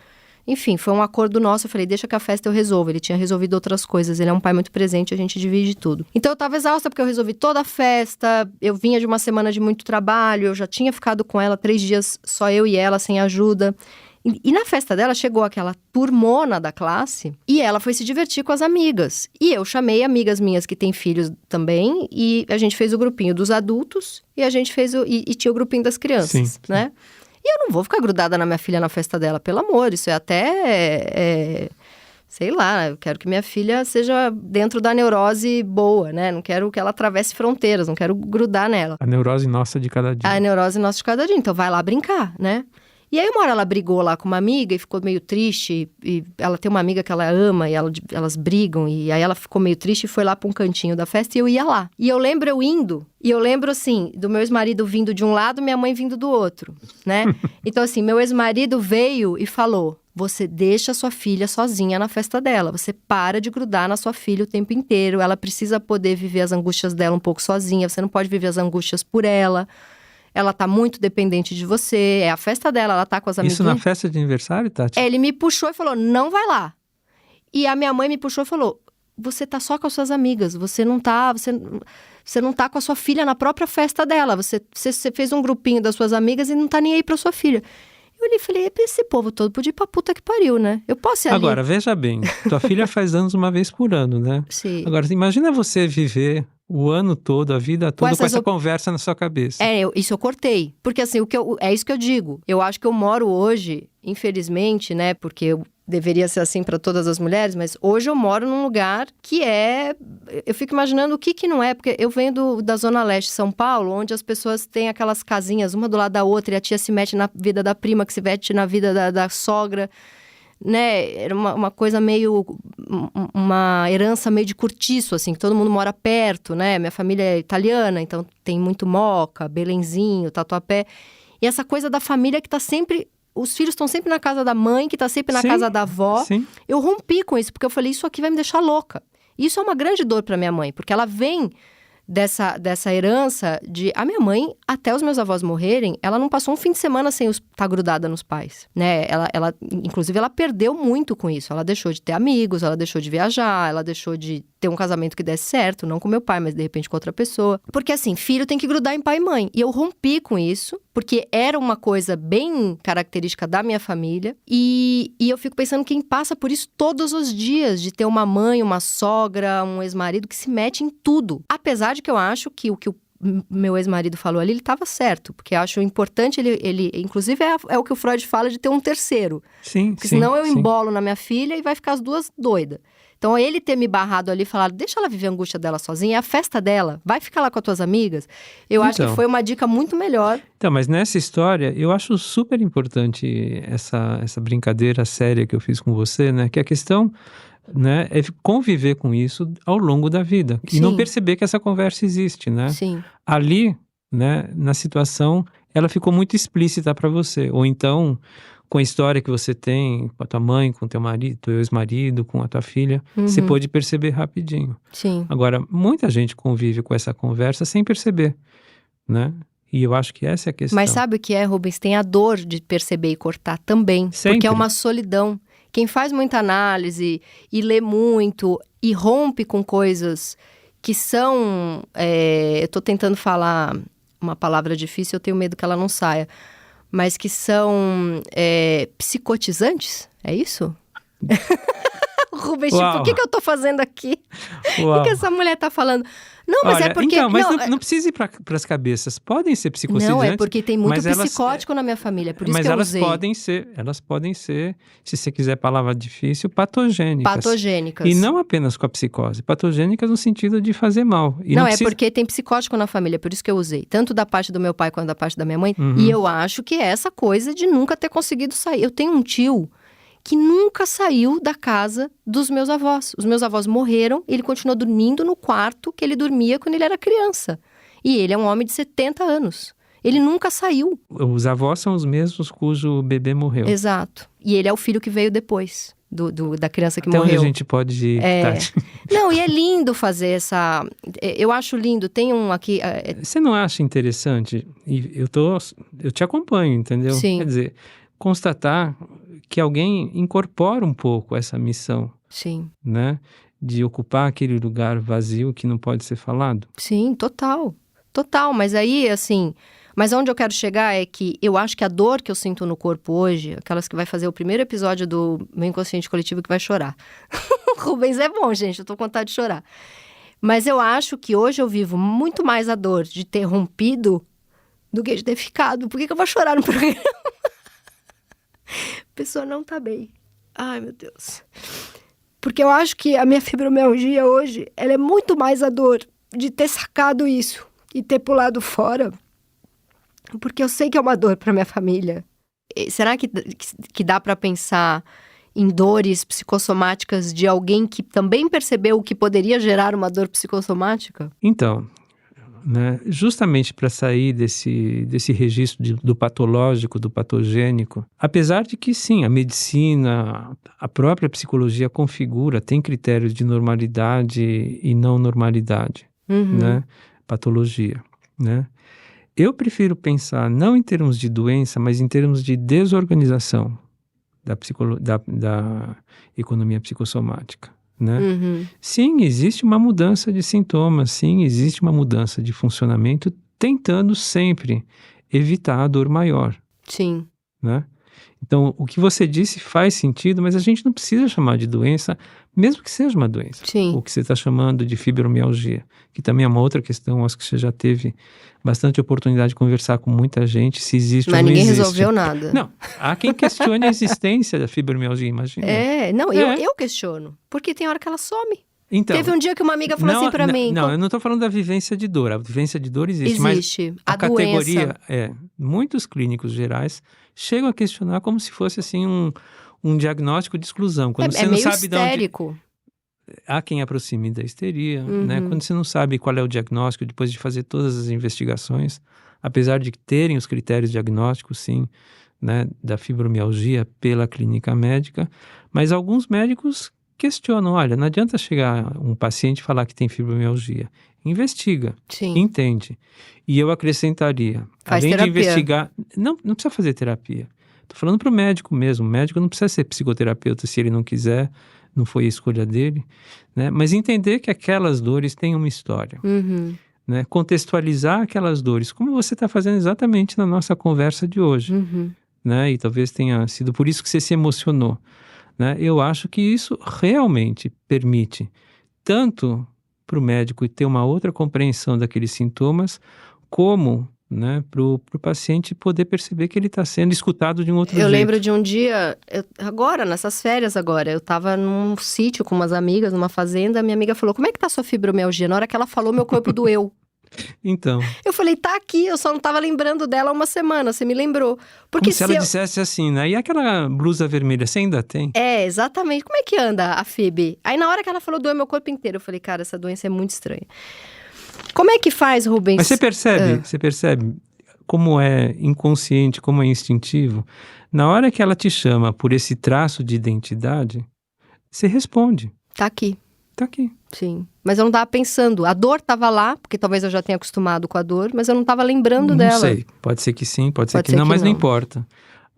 Enfim, foi um acordo nosso, eu falei, deixa que a festa eu resolvo. Ele tinha resolvido outras coisas, ele é um pai muito presente, a gente divide tudo. Então eu tava exausta porque eu resolvi toda a festa, eu vinha de uma semana de muito trabalho, eu já tinha ficado com ela 3 dias, só eu e ela, sem ajuda. E na festa dela chegou aquela turmona da classe e ela foi se divertir com as amigas. E eu chamei amigas minhas que têm filhos também e a gente fez o grupinho dos adultos e a gente fez e tinha o grupinho das crianças, Sim. né? E eu não vou ficar grudada na minha filha na festa dela, pelo amor, isso é até, sei lá, eu quero que minha filha seja dentro da neurose boa, né? Não quero que ela atravesse fronteiras, não quero grudar nela. A neurose nossa de cada dia. A neurose nossa de cada dia, então vai lá brincar, né? E aí uma hora ela brigou lá com uma amiga e ficou meio triste, e ela tem uma amiga que ela ama, e elas brigam, e aí ela ficou meio triste e foi lá pra um cantinho da festa e eu ia lá. E eu lembro eu indo, e eu lembro assim, do meu ex-marido vindo de um lado, minha mãe vindo do outro, né? Então assim, meu ex-marido veio e falou, você deixa a sua filha sozinha na festa dela, você para de grudar na sua filha o tempo inteiro, ela precisa poder viver as angústias dela um pouco sozinha, você não pode viver as angústias por ela. Ela tá muito dependente de você, é a festa dela, ela tá com as amiguinhas. Isso na festa de aniversário, Tati? Ele me puxou e falou, não vai lá. E a minha mãe me puxou e falou, você tá só com as suas amigas, você não tá com a sua filha na própria festa dela, você fez um grupinho das suas amigas e não tá nem aí pra sua filha. Eu olhei e falei, esse povo todo podia ir pra puta que pariu, né? Eu posso ir ali. Agora, veja bem, tua filha faz anos uma vez por ano, né? Sim. Agora, imagina você viver o ano todo, a vida toda, com essa conversa na sua cabeça. Isso eu cortei. Porque assim, é isso que eu digo. Eu acho que eu moro hoje, infelizmente, né? Porque deveria ser assim para todas as mulheres, mas hoje eu moro num lugar que eu fico imaginando o que não é, porque eu venho da Zona Leste de São Paulo, onde as pessoas têm aquelas casinhas, uma do lado da outra, e a tia se mete na vida da prima, que se mete na vida da sogra, né? Era uma coisa meio, uma herança meio de cortiço, assim, que todo mundo mora perto, né? Minha família é italiana, então tem muito Moca, Belenzinho, Tatuapé, e essa coisa da família que tá sempre... Os filhos estão sempre na casa da mãe, que tá sempre na casa da avó. Sim. Eu rompi com isso, porque eu falei, isso aqui vai me deixar louca. Isso é uma grande dor para minha mãe, porque ela vem dessa herança de... A minha mãe, até os meus avós morrerem, ela não passou um fim de semana sem estar grudada nos pais, né? Inclusive, ela perdeu muito com isso. Ela deixou de ter amigos, ela deixou de viajar, ela deixou de ter um casamento que desse certo, não com meu pai, mas de repente com outra pessoa. Porque assim, filho tem que grudar em pai e mãe. E eu rompi com isso, porque era uma coisa bem característica da minha família. E eu fico pensando quem passa por isso todos os dias, de ter uma mãe, uma sogra, um ex-marido que se mete em tudo. Apesar de que eu acho que o meu ex-marido falou ali, ele estava certo. Porque eu acho importante, ele inclusive é o que o Freud fala de ter um terceiro. Sim, porque sim, senão eu sim. embolo na minha filha e vai ficar as duas doidas. Então, ele ter me barrado ali e falado, deixa ela viver a angústia dela sozinha, é a festa dela, vai ficar lá com as tuas amigas. Eu acho que foi uma dica muito melhor. Então, mas nessa história, eu acho super importante essa brincadeira séria que eu fiz com você, né? Que a questão, né, é conviver com isso ao longo da vida. Sim. E não perceber que essa conversa existe, né? Sim. Ali, né, na situação, ela ficou muito explícita para você. Ou então, com a história que você tem com a tua mãe, com o teu marido, teu ex-marido, com a tua filha, você pôde perceber rapidinho. Sim. Agora, muita gente convive com essa conversa sem perceber, né? E eu acho que essa é a questão. Mas sabe o que é, Rubens? Tem a dor de perceber e cortar também. Sempre. Porque é uma solidão. Quem faz muita análise e lê muito e rompe com coisas que são... eu tô tentando falar uma palavra difícil, eu tenho medo que ela não saia. Mas que são psicotizantes, é isso? Rubens, tipo, o que eu tô fazendo aqui? O que essa mulher tá falando? Não, mas Olha, é porque... Então, mas não precisa ir para as cabeças. Podem ser psicotizantes. Não, é porque tem muito mas psicótico na minha família, por isso mas que eu elas usei. Elas podem ser, se você quiser palavra difícil, patogênicas. Patogênicas. E não apenas com a psicose. Patogênicas no sentido de fazer mal. E não, precisa... porque tem psicótico na família, por isso que eu usei. Tanto da parte do meu pai quanto da parte da minha mãe. E eu acho que é essa coisa de nunca ter conseguido sair. Eu tenho um tio que nunca saiu da casa dos meus avós. Os meus avós morreram e ele continuou dormindo no quarto que ele dormia quando ele era criança. E ele é um homem de 70 anos. Ele nunca saiu. Os avós são os mesmos cujo bebê morreu. Exato. E ele é o filho que veio depois da criança que Até morreu. onde a gente pode... Não, e é lindo fazer essa... Eu acho lindo. Tem um aqui... Você não acha interessante? E eu te acompanho, entendeu? Sim. Quer dizer, constatar que alguém incorpora um pouco essa missão. Sim. Né? De ocupar aquele lugar vazio que não pode ser falado. Sim, total. Total, mas aí, assim... Mas onde eu quero chegar é que eu acho que a dor que eu sinto no corpo hoje, aquelas que vai fazer o primeiro episódio do meu inconsciente coletivo que vai chorar. Rubens é bom, gente, eu tô com vontade de chorar. Mas eu acho que hoje eu vivo muito mais a dor de ter rompido do que de ter ficado. Por que eu vou chorar no programa? A pessoa não tá bem. Ai, meu Deus. Porque eu acho que a minha fibromialgia hoje, ela é muito mais a dor de ter sacado isso e ter pulado fora. Porque eu sei que é uma dor para minha família. Será que dá para pensar em dores psicossomáticas de alguém que também percebeu o que poderia gerar uma dor psicossomática? Então, né, justamente para sair desse registro do patológico, do patogênico, apesar de que sim, a medicina, a própria psicologia configura, tem critérios de normalidade e não normalidade, né, patologia, né? Eu prefiro pensar não em termos de doença, mas em termos de desorganização da economia psicossomática, né? Sim, existe uma mudança de sintomas, sim, existe uma mudança de funcionamento, tentando sempre evitar a dor maior. Sim. Né? Então, o que você disse faz sentido, mas a gente não precisa chamar de doença, mesmo que seja uma doença. Sim. O que você está chamando de fibromialgia, que também é uma outra questão, acho que você já teve bastante oportunidade de conversar com muita gente, se existe ou não existe. Mas ninguém resolveu nada. Não, há quem questione a existência da fibromialgia, imagina. Eu questiono, porque tem hora que ela some. Então, teve um dia que uma amiga falou assim pra mim... Não, eu não estou falando da vivência de dor. A vivência de dor existe. Existe. Mas a categoria muitos clínicos gerais chegam a questionar como se fosse assim um diagnóstico de exclusão. Quando você não meio sabe histérico. Há quem aproxime da histeria, né? Quando você não sabe qual é o diagnóstico, depois de fazer todas as investigações, apesar de terem os critérios diagnósticos, sim, né, da fibromialgia pela clínica médica, mas alguns médicos questionam. Olha, não adianta chegar um paciente e falar que tem fibromialgia. Investiga, Sim. entende. E eu acrescentaria, Faz além terapia. de investigar, não precisa fazer terapia. Estou falando para o médico mesmo. O médico não precisa ser psicoterapeuta se ele não quiser, não foi a escolha dele, né? Mas entender que aquelas dores têm uma história. Uhum. Né? Contextualizar aquelas dores, como você está fazendo exatamente na nossa conversa de hoje. Uhum. Né? E talvez tenha sido por isso que você se emocionou. Né? Eu acho que isso realmente permite tanto para o médico ter uma outra compreensão daqueles sintomas, como, né, para o paciente poder perceber que ele está sendo escutado de um outro Eu jeito. lembro de um dia, agora, nessas férias agora, eu tava num sítio com umas amigas, numa fazenda, minha amiga falou, como é que tá sua fibromialgia? Na hora que ela falou, meu corpo doeu. Então, Eu falei, tá aqui, eu só não tava lembrando dela há uma semana, você me lembrou. Porque como se ela dissesse assim, né? E aquela blusa vermelha, você ainda tem? É, exatamente. Como é que anda a Phoebe? Aí na hora que ela falou, doeu meu corpo inteiro, eu falei, cara, essa doença é muito estranha. Como é que faz, Rubens? Mas você percebe como é inconsciente, como é instintivo? Na hora que ela te chama por esse traço de identidade, você responde. Tá aqui. Tá aqui. Sim. Mas eu não tava pensando. A dor tava lá, porque talvez eu já tenha acostumado com a dor, mas eu não tava lembrando dela. Não sei. Pode ser que sim, pode ser que não, mas não importa.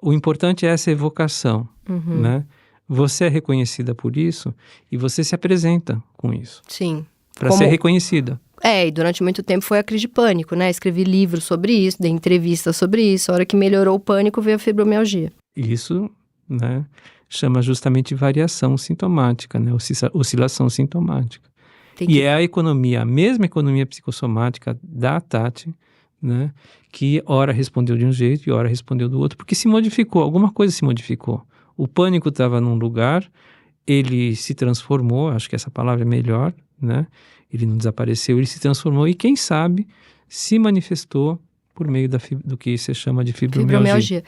O importante é essa evocação, né? Você é reconhecida por isso e você se apresenta com isso. Sim. Para ser reconhecida. E durante muito tempo foi a crise de pânico, né? Escrevi livros sobre isso, dei entrevistas sobre isso. A hora que melhorou o pânico, veio a fibromialgia. Isso, né, chama justamente variação sintomática, né? Oscilação sintomática. E é a mesma economia psicossomática da Tati, né, que ora respondeu de um jeito e ora respondeu do outro, porque se modificou, alguma coisa se modificou. O pânico estava num lugar, ele se transformou, acho que essa palavra é melhor, né? Ele não desapareceu, ele se transformou e, quem sabe, se manifestou por meio do que se chama de fibromialgia.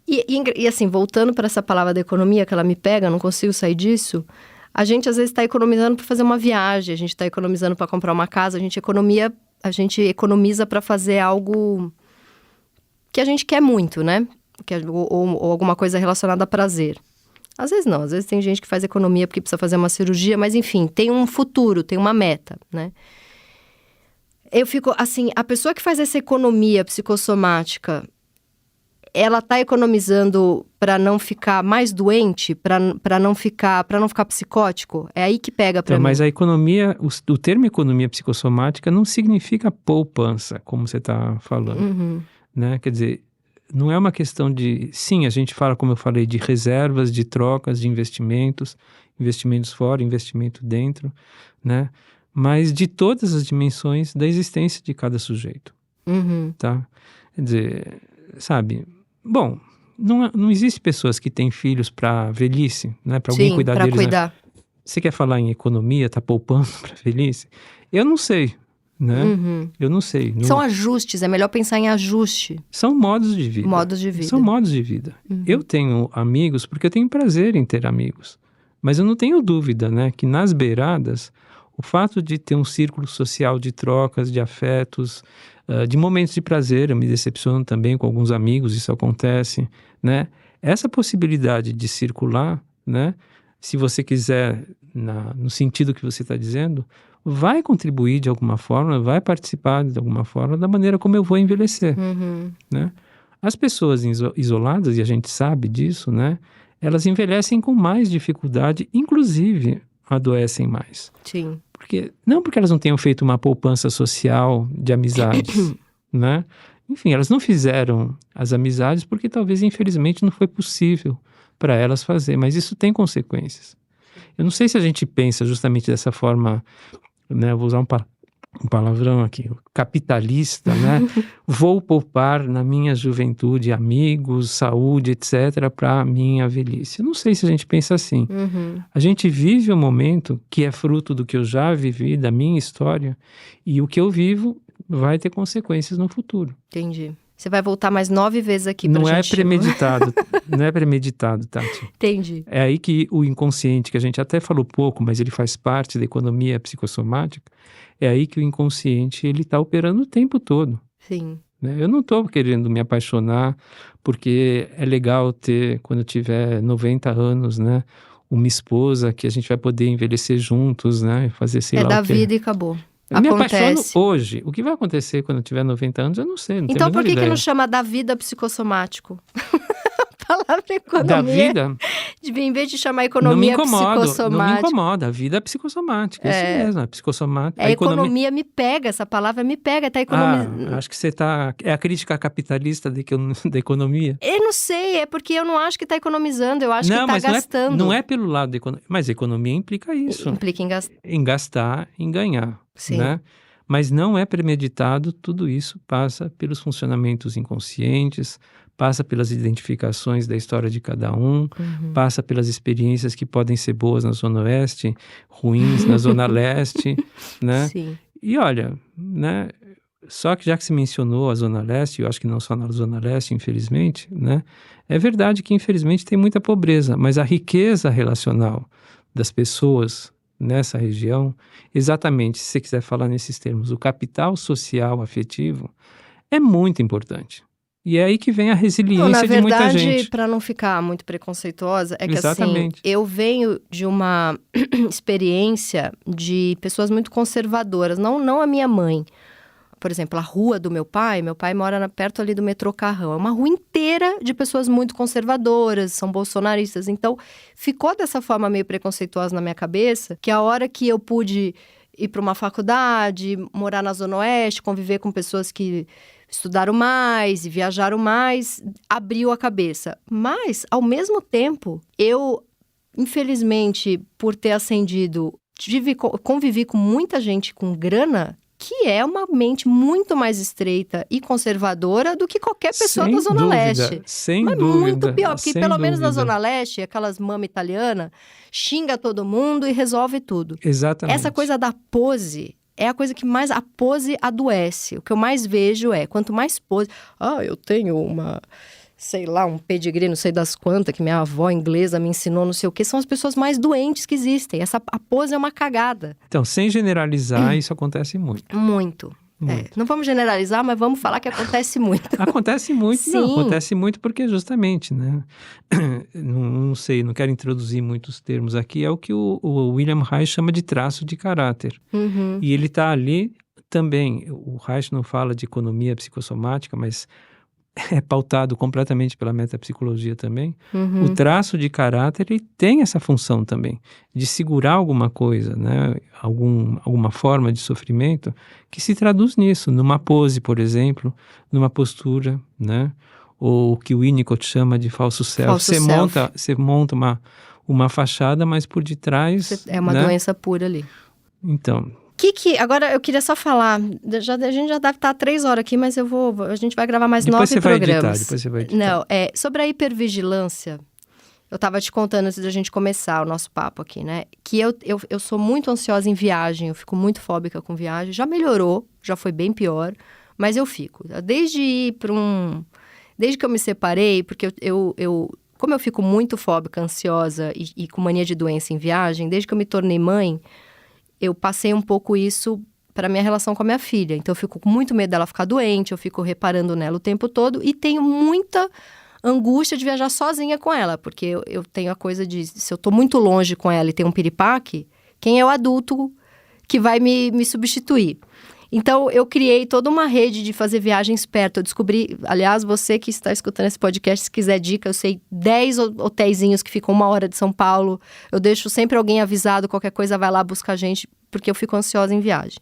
E assim, voltando para essa palavra da economia, que ela me pega, eu não consigo sair disso, a gente às vezes está economizando para fazer uma viagem, a gente está economizando para comprar uma casa, a gente economiza para fazer algo que a gente quer muito, né? Ou alguma coisa relacionada a prazer. Às vezes não, às vezes tem gente que faz economia porque precisa fazer uma cirurgia, mas enfim, tem um futuro, tem uma meta, né? Eu fico, assim, a pessoa que faz essa economia psicossomática, ela tá economizando para não ficar mais doente, para não ficar psicótico? É aí que pega para mim. Mas a economia, o termo economia psicossomática não significa poupança, como você está falando, né? Quer dizer, não é uma questão de... Sim, a gente fala, como eu falei, de reservas, de trocas, de investimentos fora, investimento dentro, né? Mas de todas as dimensões da existência de cada sujeito, tá? Quer dizer, sabe... Bom, não existe pessoas que têm filhos para velhice, né? Para alguém cuidar deles. Cuidar. Né? Você quer falar em economia, tá poupando para velhice? Eu não sei. Né? Eu não sei. São ajustes, é melhor pensar em ajuste. São modos de vida. São modos de vida. Eu tenho amigos porque eu tenho prazer em ter amigos. Mas eu não tenho dúvida, né, que nas beiradas, o fato de ter um círculo social de trocas, de afetos, de momentos de prazer, eu me decepciono também com alguns amigos, isso acontece, né? Essa possibilidade de circular, né, se você quiser, no sentido que você está dizendo, vai contribuir de alguma forma, vai participar de alguma forma da maneira como eu vou envelhecer, né? As pessoas isoladas, e a gente sabe disso, né? Elas envelhecem com mais dificuldade, inclusive adoecem mais. Sim. Não porque elas não tenham feito uma poupança social de amizades, né? Enfim, elas não fizeram as amizades porque talvez, infelizmente, não foi possível para elas fazer, mas isso tem consequências. Eu não sei se a gente pensa justamente dessa forma, né? Eu vou usar um palavrão aqui, capitalista, né? Vou poupar na minha juventude amigos, saúde, etc., para a minha velhice. Eu não sei se a gente pensa assim. A gente vive um momento que é fruto do que eu já vivi, da minha história, e o que eu vivo vai ter consequências no futuro. Entendi. Você vai voltar mais 9 vezes aqui pra gente. Não é premeditado, não é premeditado, Tati. Entendi. É aí que o inconsciente, que a gente até falou pouco, mas ele faz parte da economia psicossomática, é aí que o inconsciente ele está operando o tempo todo. Sim. Né? Eu não estou querendo me apaixonar porque é legal ter, quando eu tiver 90 anos, né, uma esposa que a gente vai poder envelhecer juntos, né? Fazer sei É lá da o quê. vida e acabou. Eu me apaixono Acontece. hoje. O que vai acontecer quando eu tiver 90 anos, eu não sei, não tenho a Então menor por que ideia. não chama da vida psicossomático? A palavra Da economia, vida, em vez de chamar não me economia incomoda, não me psicossomática. incomoda. A vida é psicossomática, isso mesmo, é psicossomática. A economia me pega, essa palavra me pega, tá economizando. Acho que você tá... É a crítica capitalista da economia. Eu não sei, é porque eu não acho que tá economizando, eu acho que tá Mas gastando. não é pelo lado da economia. Mas a economia implica isso. Implica em gastar. Em gastar, em ganhar, Sim. né? Mas não é premeditado, tudo isso passa pelos funcionamentos inconscientes, passa pelas identificações da história de cada um, passa pelas experiências que podem ser boas na Zona Oeste, ruins na Zona Leste, né? Sim. E olha, né? Só que já que se mencionou a Zona Leste, eu acho que não só na Zona Leste, infelizmente, né? É verdade que infelizmente tem muita pobreza, mas a riqueza relacional das pessoas nessa região, exatamente, se você quiser falar nesses termos, o capital social afetivo é muito importante. E é aí que vem a resiliência de muita Na verdade, gente. para não ficar muito preconceituosa, é que Exatamente. assim, eu venho de uma experiência de pessoas muito conservadoras, não a minha mãe. Por exemplo, a rua do meu pai mora perto ali do metrô Carrão. É uma rua inteira de pessoas muito conservadoras, são bolsonaristas. Então, ficou dessa forma meio preconceituosa na minha cabeça, que a hora que eu pude ir para uma faculdade, morar na Zona Oeste, conviver com pessoas que estudaram mais e viajaram mais, abriu a cabeça. Mas, ao mesmo tempo, eu, infelizmente, por ter ascendido, convivi com muita gente com grana, que é uma mente muito mais estreita e conservadora do que qualquer pessoa Sem da Zona dúvida, Leste. sem Mas dúvida, muito pior, porque sem pelo menos na dúvida. Zona Leste, aquelas mama italiana, xinga todo mundo e resolve tudo. Exatamente. Essa coisa da pose é a coisa que mais... A pose adoece. O que eu mais vejo é, quanto mais pose... eu tenho uma... sei lá, um pedigree, não sei das quantas, que minha avó inglesa me ensinou, não sei o quê, são as pessoas mais doentes que existem. A pose é uma cagada. Então, sem generalizar, isso acontece muito. Muito. Não vamos generalizar, mas vamos falar que acontece muito. Acontece muito, Sim. não, acontece muito porque justamente, né, não sei, não quero introduzir muitos termos aqui, é o que o William Reich chama de traço de caráter. E ele está ali também, o Reich não fala de economia psicossomática, mas é pautado completamente pela metapsicologia também. O traço de caráter, ele tem essa função também, de segurar alguma coisa, né? Alguma forma de sofrimento que se traduz nisso, numa pose, por exemplo, numa postura, né? Ou o que o Winnicott chama de falso self. Você monta uma fachada, mas por detrás... É uma doença pura ali. Então... Agora eu queria só falar, a gente já deve estar 3 horas aqui, mas a gente vai gravar mais 9 programas. Depois você vai editar. Não, sobre a hipervigilância, eu estava te contando antes da gente começar o nosso papo aqui, né? Que eu sou muito ansiosa em viagem, eu fico muito fóbica com viagem. Já melhorou, já foi bem pior, mas eu fico. Desde que eu me separei, porque como eu fico muito fóbica, ansiosa e com mania de doença em viagem, desde que eu me tornei mãe, eu passei um pouco isso para minha relação com a minha filha. Então, eu fico com muito medo dela ficar doente, eu fico reparando nela o tempo todo e tenho muita angústia de viajar sozinha com ela, porque eu tenho a coisa de, se eu tô muito longe com ela e tem um piripaque, quem é o adulto que vai me substituir? Então, eu criei toda uma rede de fazer viagens perto. Eu descobri, aliás, você que está escutando esse podcast, se quiser dica, eu sei 10 hotéisinhos que ficam 1 hora de São Paulo. Eu deixo sempre alguém avisado, qualquer coisa vai lá buscar a gente, porque eu fico ansiosa em viagem.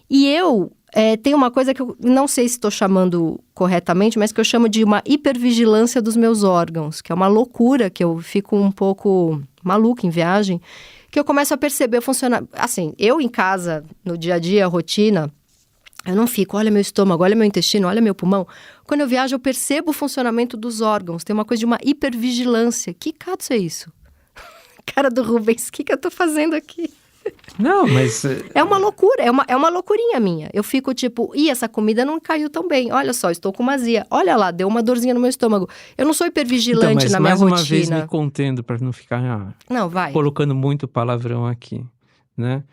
E tem uma coisa que eu não sei se estou chamando corretamente, mas que eu chamo de uma hipervigilância dos meus órgãos, que é uma loucura, que eu fico um pouco maluca em viagem, que eu começo a perceber funcionar. Assim, eu em casa, no dia a dia, a rotina, eu não fico, olha meu estômago, olha meu intestino, olha meu pulmão. Quando eu viajo, eu percebo o funcionamento dos órgãos. Tem uma coisa de uma hipervigilância. Que cato é isso? Cara do Rubens, o que eu tô fazendo aqui? Não, mas... É uma loucura, é uma loucurinha minha. Eu fico tipo, essa comida não caiu tão bem. Olha só, estou com uma azia. Olha lá, deu uma dorzinha no meu estômago. Eu não sou hipervigilante na minha rotina. Mais uma vez me contendo para não ficar colocando muito palavrão aqui, né?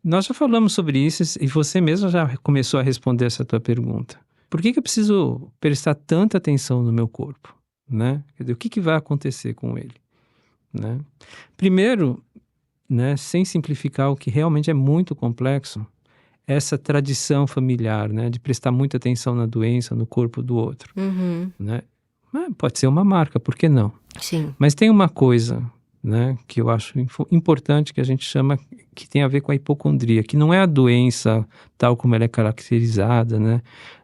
Nós já falamos sobre isso e você mesmo já começou a responder essa tua pergunta. Por que eu preciso prestar tanta atenção no meu corpo, né? Quer dizer, o que vai acontecer com ele? né? Primeiro, né, sem simplificar o que realmente é muito complexo, essa tradição familiar, né, de prestar muita atenção na doença, no corpo do outro, né? Pode ser uma marca, por que não? Sim. Mas tem uma coisa, né, que eu acho importante, que a gente chama, que tem a ver com a hipocondria, que não é a doença tal como ela é caracterizada, né,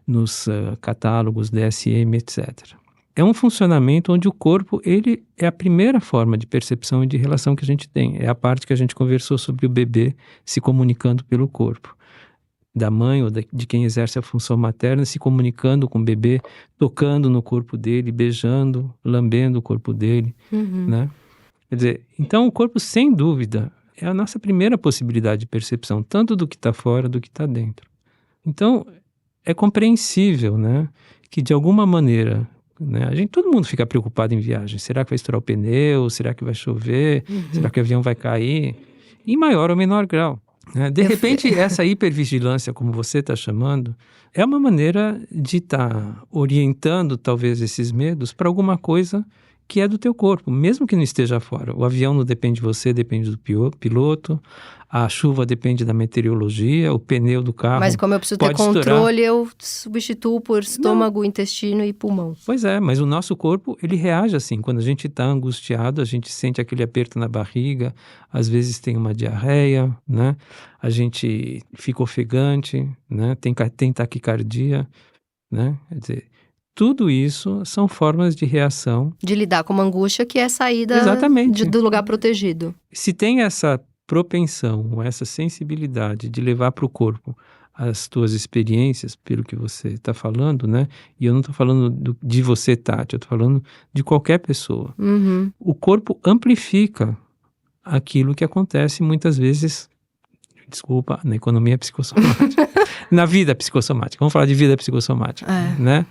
nos catálogos DSM, etc. É um funcionamento onde o corpo, ele é a primeira forma de percepção e de relação que a gente tem. É a parte que a gente conversou sobre o bebê se comunicando pelo corpo. Da mãe ou de quem exerce a função materna se comunicando com o bebê, tocando no corpo dele, beijando, lambendo o corpo dele, né? Quer dizer, então o corpo, sem dúvida, é a nossa primeira possibilidade de percepção, tanto do que está fora, do que está dentro. Então, é compreensível, né, que de alguma maneira, né, todo mundo fica preocupado em viagem. Será que vai estourar o pneu? Será que vai chover? Será que o avião vai cair? Em maior ou menor grau. De repente, essa hipervigilância, como você está chamando, é uma maneira de estar orientando, talvez, esses medos para alguma coisa que é do teu corpo, mesmo que não esteja fora. O avião não depende de você, depende do piloto. A chuva depende da meteorologia, o pneu do carro. Mas como eu preciso ter controle, eu substituo por estômago, intestino e pulmão. Pois é, mas o nosso corpo, ele reage assim. Quando a gente está angustiado, a gente sente aquele aperto na barriga, às vezes tem uma diarreia, né? A gente fica ofegante, né? Tem taquicardia, né? Quer dizer, tudo isso são formas de reação. De lidar com uma angústia que é saída do lugar protegido. Se tem essa propensão, essa sensibilidade de levar para o corpo as tuas experiências, pelo que você está falando, né? E eu não estou falando de você, Tati, eu estou falando de qualquer pessoa. O corpo amplifica aquilo que acontece muitas vezes, desculpa, na economia psicossomática, na vida psicossomática. Vamos falar de vida psicossomática, né?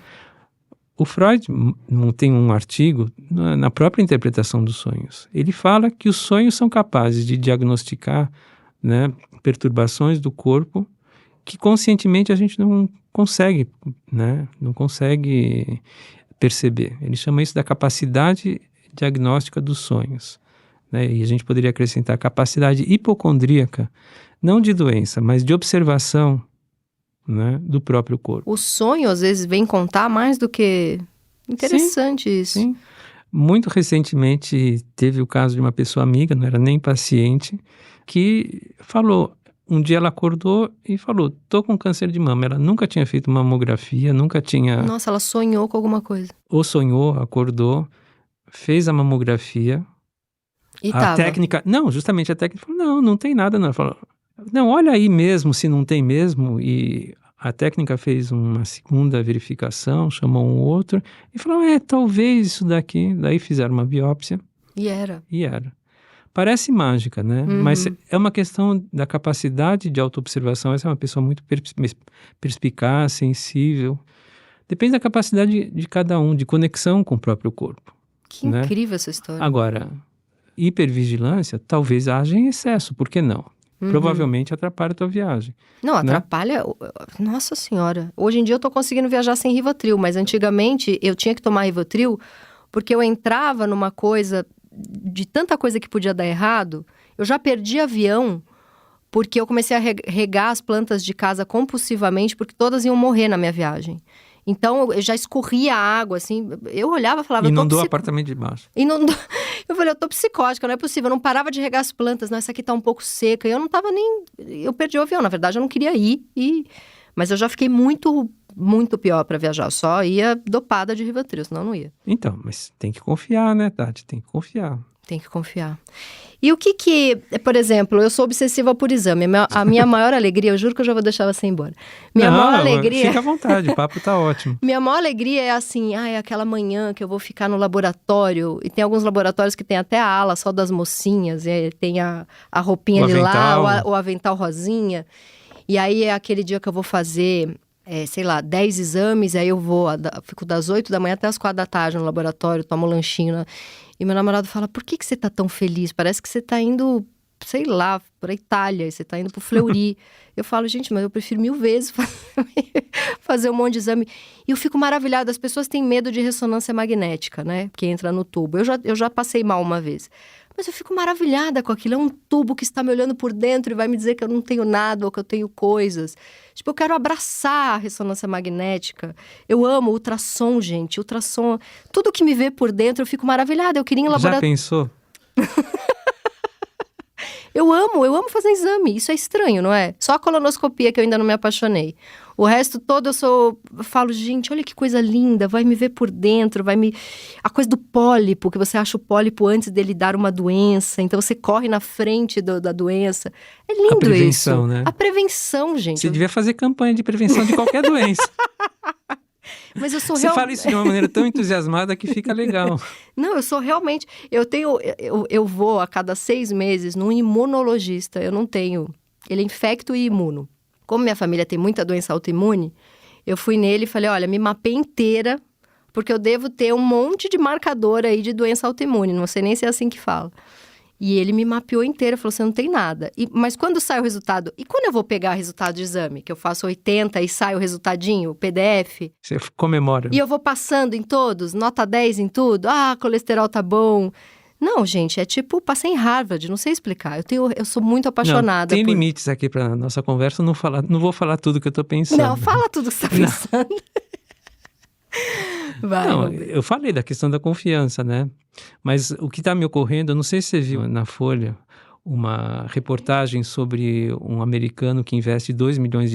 O Freud tem um artigo na própria interpretação dos sonhos. Ele fala que os sonhos são capazes de diagnosticar, né, perturbações do corpo que conscientemente a gente não consegue, né, não consegue perceber. Ele chama isso da capacidade diagnóstica dos sonhos, né? E a gente poderia acrescentar a capacidade hipocondríaca, não de doença, mas de observação, né, do próprio corpo. O sonho, às vezes, vem contar mais do que... Interessante isso. Sim. Muito recentemente teve o caso de uma pessoa amiga, não era nem paciente, que falou, um dia ela acordou e falou, tô com câncer de mama. Ela nunca tinha feito mamografia, nunca tinha... Nossa, ela sonhou com alguma coisa. Ou sonhou, acordou, fez a mamografia. E a técnica... Não, justamente a técnica falou, não tem nada não. Ela falou, não, olha aí mesmo, se não tem mesmo. E a técnica fez uma segunda verificação, chamou um outro e falou, talvez isso daqui. Daí fizeram uma biópsia. E era. Parece mágica, né? Mas é uma questão da capacidade de autoobservação. Essa é uma pessoa muito perspicaz, sensível. Depende da capacidade de cada um, de conexão com o próprio corpo. Que incrível essa história. Agora, hipervigilância talvez haja em excesso, por que não? Provavelmente atrapalha a tua viagem. Não, atrapalha... Né? Nossa Senhora. Hoje em dia eu tô conseguindo viajar sem Rivotril, mas antigamente eu tinha que tomar Rivotril porque eu entrava numa coisa... de tanta coisa que podia dar errado, eu já perdi avião porque eu comecei a regar as plantas de casa compulsivamente porque todas iam morrer na minha viagem. Então, eu já escorria a água, assim, eu olhava e falava... Inundou o apartamento de baixo. Eu falei, eu tô psicótica, não é possível, eu não parava de regar as plantas, não, essa aqui tá um pouco seca, e eu não tava nem... Eu perdi o avião, na verdade, eu não queria ir, mas eu já fiquei muito, muito pior pra viajar, eu só ia dopada de Rivotril, senão eu não ia. Então, mas tem que confiar, né, Tati? Tem que confiar. Tem que confiar. E o que, por exemplo, eu sou obsessiva por exame. A minha maior alegria, eu juro que eu já vou deixar você embora. Maior alegria... Fica à vontade, o papo tá ótimo. Minha maior alegria é assim, é aquela manhã que eu vou ficar no laboratório. E tem alguns laboratórios que tem até a ala só das mocinhas. E tem a roupinha lilá, o avental rosinha. E aí é aquele dia que eu vou fazer... 10 exames, aí eu fico das 8 da manhã até as 4 da tarde no laboratório, tomo um lanchinho. E meu namorado fala, por que você tá tão feliz? Parece que você tá indo, sei lá, pra Itália, e você tá indo pro Fleury. Eu falo, gente, mas eu prefiro 1000 vezes fazer um monte de exame. E eu fico maravilhada, as pessoas têm medo de ressonância magnética, né? Que entra no tubo. Eu já passei mal uma vez. Mas eu fico maravilhada com aquilo. É um tubo que está me olhando por dentro e vai me dizer que eu não tenho nada ou que eu tenho coisas. Tipo, eu quero abraçar a ressonância magnética. Eu amo ultrassom, gente. Ultrassom. Tudo que me vê por dentro, eu fico maravilhada. Eu queria em laboratório. Já pensou? Eu amo fazer exame. Isso é estranho, não é? Só a colonoscopia que eu ainda não me apaixonei. O resto todo eu falo, gente, olha que coisa linda, vai me ver por dentro, A coisa do pólipo, que você acha o pólipo antes dele dar uma doença, então você corre na frente da doença. É lindo isso. A prevenção, né? A prevenção, gente. Você devia fazer campanha de prevenção de qualquer doença. Mas eu sou Você fala isso de uma maneira tão entusiasmada que fica legal. Não, eu sou realmente... Eu vou a cada 6 meses num imunologista. Eu não tenho... Ele é infecto e imuno. Como minha família tem muita doença autoimune, eu fui nele e falei, olha, me mapeia inteira, porque eu devo ter um monte de marcador aí de doença autoimune. Não sei nem se é assim que fala. E ele me mapeou inteira, falou, você não tem nada. Mas quando sai o resultado... E quando eu vou pegar o resultado de exame? Que eu faço 80 e sai o resultadinho, o PDF? Você comemora. E eu vou passando em todos, nota 10 em tudo. Ah, colesterol tá bom. Não, gente, é tipo, passei em Harvard, não sei explicar. Eu sou muito apaixonada. Não, tem limites aqui pra nossa conversa, não vou falar tudo que eu tô pensando. Não, fala tudo que você tá pensando. Vai, não, eu falei da questão da confiança, né? Mas o que está me ocorrendo, eu não sei se você viu na Folha uma reportagem sobre um americano que investe $2 milhões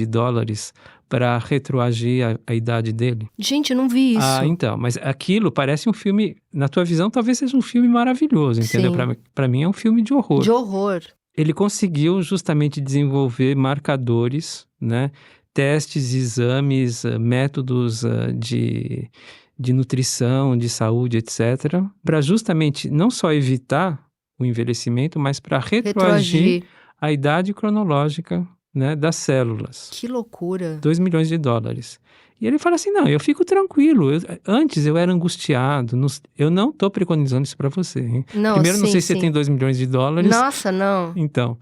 para retroagir a idade dele. Gente, eu não vi isso. Ah, então, mas aquilo parece um filme, na tua visão, talvez seja um filme maravilhoso, entendeu? Para mim é um filme de horror. De horror. Ele conseguiu justamente desenvolver marcadores, né? Testes, exames, métodos de nutrição, de saúde, etc., para justamente não só evitar o envelhecimento, mas para retroagir a idade cronológica, né, das células. Que loucura. $2 milhões. E ele fala assim, não, eu fico tranquilo. Antes eu era angustiado. Eu não estou preconizando isso para você. Hein? Não, primeiro, não sei se sim. você tem $2 milhões. Nossa, não. Então,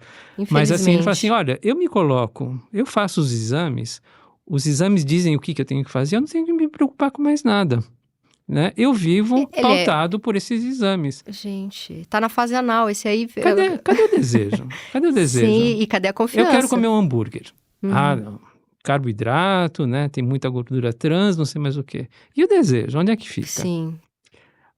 mas assim, ele fala assim, olha, eu faço os exames dizem o que eu tenho que fazer, eu não tenho que me preocupar com mais nada. Né? Eu vivo pautado por esses exames. Gente, tá na fase anal, esse aí... Cadê o desejo? Cadê o desejo? Sim, e cadê a confiança? Eu quero comer um hambúrguer. Ah, não. Carboidrato, né? Tem muita gordura trans, não sei mais o quê. E o desejo, onde é que fica? Sim.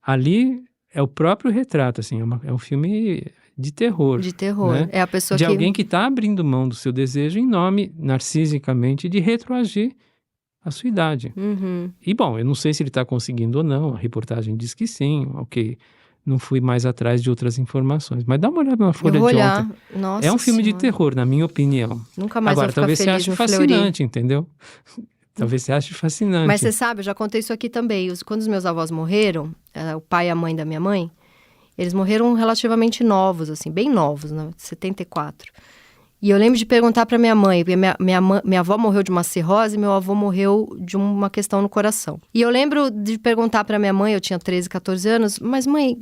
Ali é o próprio retrato, assim, é um filme de terror. De terror. Né? É a pessoa de alguém que está abrindo mão do seu desejo em nome, narcisicamente, de retroagir a sua idade. E, bom, eu não sei se ele está conseguindo ou não, a reportagem diz que sim, ok. Não fui mais atrás de outras informações. Mas dá uma olhada na Folha de ontem. Nossa é um filme senhora. de terror, na minha opinião. Nunca mais Agora, vou ficar talvez feliz você ache no fascinante, Fleury. entendeu? Talvez você ache fascinante. Mas você sabe, eu já contei isso aqui também. Quando os meus avós morreram, o pai e a mãe da minha mãe, eles morreram relativamente novos, assim, bem novos, né? 74. E eu lembro de perguntar para minha mãe, porque minha avó morreu de uma cirrose e meu avô morreu de uma questão no coração. E eu lembro de perguntar para minha mãe, eu tinha 13, 14 anos, mas mãe,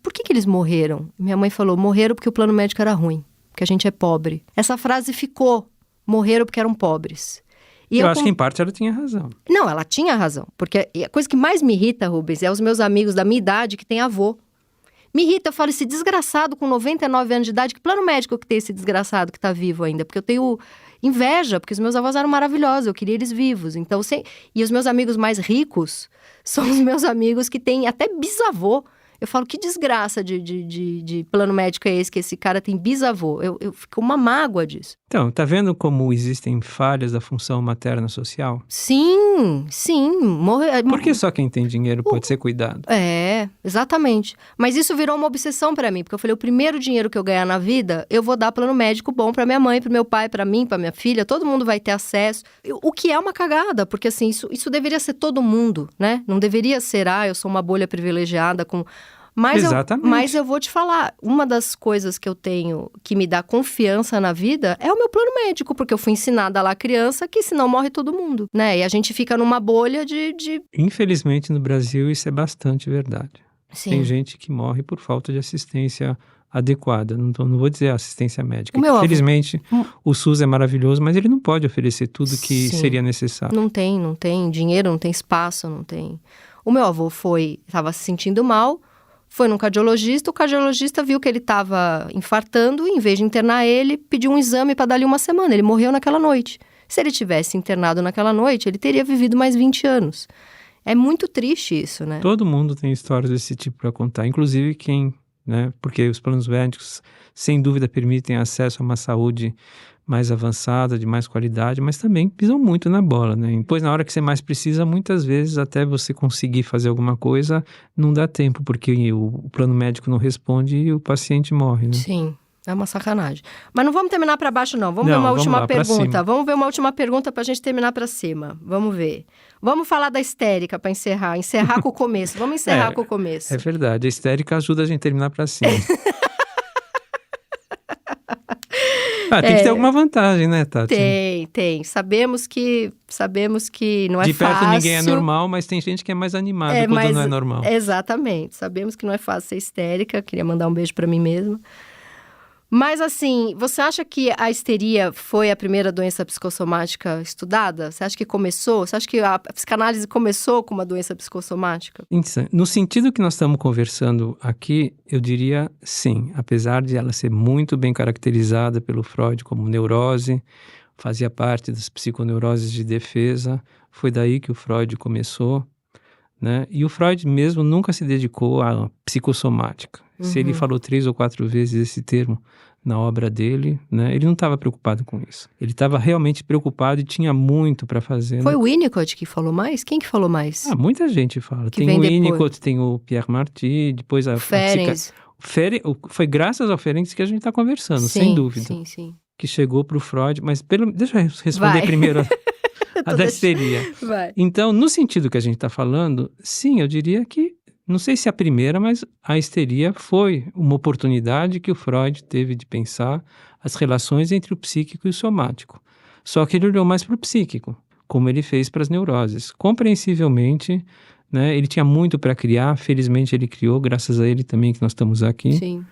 por que eles morreram? Minha mãe falou, morreram porque o plano médico era ruim, porque a gente é pobre. Essa frase ficou, morreram porque eram pobres. E eu acho que em parte ela tinha razão. Não, ela tinha razão, porque a coisa que mais me irrita, Rubens, é os meus amigos da minha idade que têm avô. Me irrita, eu falo, esse desgraçado com 99 anos de idade, que plano médico que tem esse desgraçado que tá vivo ainda? Porque eu tenho inveja, porque os meus avós eram maravilhosos, eu queria eles vivos. Então, e os meus amigos mais ricos são os meus amigos que têm até bisavô. Eu falo, que desgraça de plano médico é esse, que esse cara tem bisavô? Eu fico uma mágoa disso. Então, tá vendo como existem falhas da função materna social? Sim. Por que só quem tem dinheiro pode ser cuidado? É, exatamente. Mas isso virou uma obsessão pra mim, porque eu falei, o primeiro dinheiro que eu ganhar na vida, eu vou dar plano médico bom pra minha mãe, pro meu pai, pra mim, pra minha filha, todo mundo vai ter acesso. O que é uma cagada, porque assim, isso deveria ser todo mundo, né? Não deveria ser, eu sou uma bolha privilegiada com... Mas eu vou te falar, uma das coisas que eu tenho que me dá confiança na vida é o meu plano médico, porque eu fui ensinada lá criança que senão morre todo mundo, né? E a gente fica numa bolha de... Infelizmente no Brasil isso é bastante verdade. Sim. Tem gente que morre por falta de assistência adequada. Não vou dizer assistência médica. O meu avô- Felizmente, o SUS é maravilhoso, mas ele não pode oferecer tudo que Sim. seria necessário. Não tem dinheiro, não tem espaço, não tem. O meu avô estava se sentindo mal, foi num cardiologista, o cardiologista viu que ele estava infartando e, em vez de internar ele, pediu um exame para dar ali uma semana. Ele morreu naquela noite. Se ele tivesse internado naquela noite, ele teria vivido mais 20 anos. É muito triste isso, né? Todo mundo tem histórias desse tipo para contar, inclusive quem, né? Porque os planos médicos, sem dúvida, permitem acesso a uma saúde mais avançada, de mais qualidade, mas também pisam muito na bola, né? Depois, na hora que você mais precisa, muitas vezes, até você conseguir fazer alguma coisa, não dá tempo, porque o plano médico não responde e o paciente morre, né? Sim, é uma sacanagem. Mas não vamos terminar para baixo, não. Vamos Não, ver uma vamos última lá, pra pergunta. cima. Vamos ver uma última pergunta para a gente terminar para cima. Vamos ver. Vamos falar da histérica para encerrar. Encerrar com o começo. Vamos encerrar com o começo. É verdade, a histérica ajuda a gente a terminar para cima. Tem que ter alguma vantagem, né, Tati? Tem. Sabemos que não é fácil. De perto ninguém é normal, mas tem gente que é mais animada quando não é normal. Exatamente. Sabemos que não é fácil ser histérica. Queria mandar um beijo para mim mesma. Mas assim, você acha que a histeria foi a primeira doença psicossomática estudada? Você acha que começou? Você acha que a psicanálise começou com uma doença psicossomática? No sentido que nós estamos conversando aqui, eu diria sim. Apesar de ela ser muito bem caracterizada pelo Freud como neurose, fazia parte das psiconeuroses de defesa, foi daí que o Freud começou, né? E o Freud mesmo nunca se dedicou à psicossomática. Se ele falou 3 ou 4 vezes esse termo na obra dele, né? Ele não estava preocupado com isso. Ele estava realmente preocupado e tinha muito para fazer. Foi o Winnicott que falou mais? Quem que falou mais? Muita gente fala. Que Tem o vem Winnicott, tem o Pierre Marty, depois Ferenczi. Foi graças ao Ferenczi que a gente está conversando, Sim, sem dúvida. Sim. Que chegou para o Freud, mas deixa eu responder primeiro a da histeria. Vai. Então, no sentido que a gente está falando, sim, eu diria que, não sei se a primeira, mas a histeria foi uma oportunidade que o Freud teve de pensar as relações entre o psíquico e o somático. Só que ele olhou mais para o psíquico, como ele fez para as neuroses. Compreensivelmente, né, ele tinha muito para criar, felizmente ele criou, graças a ele também que nós estamos aqui. Sim.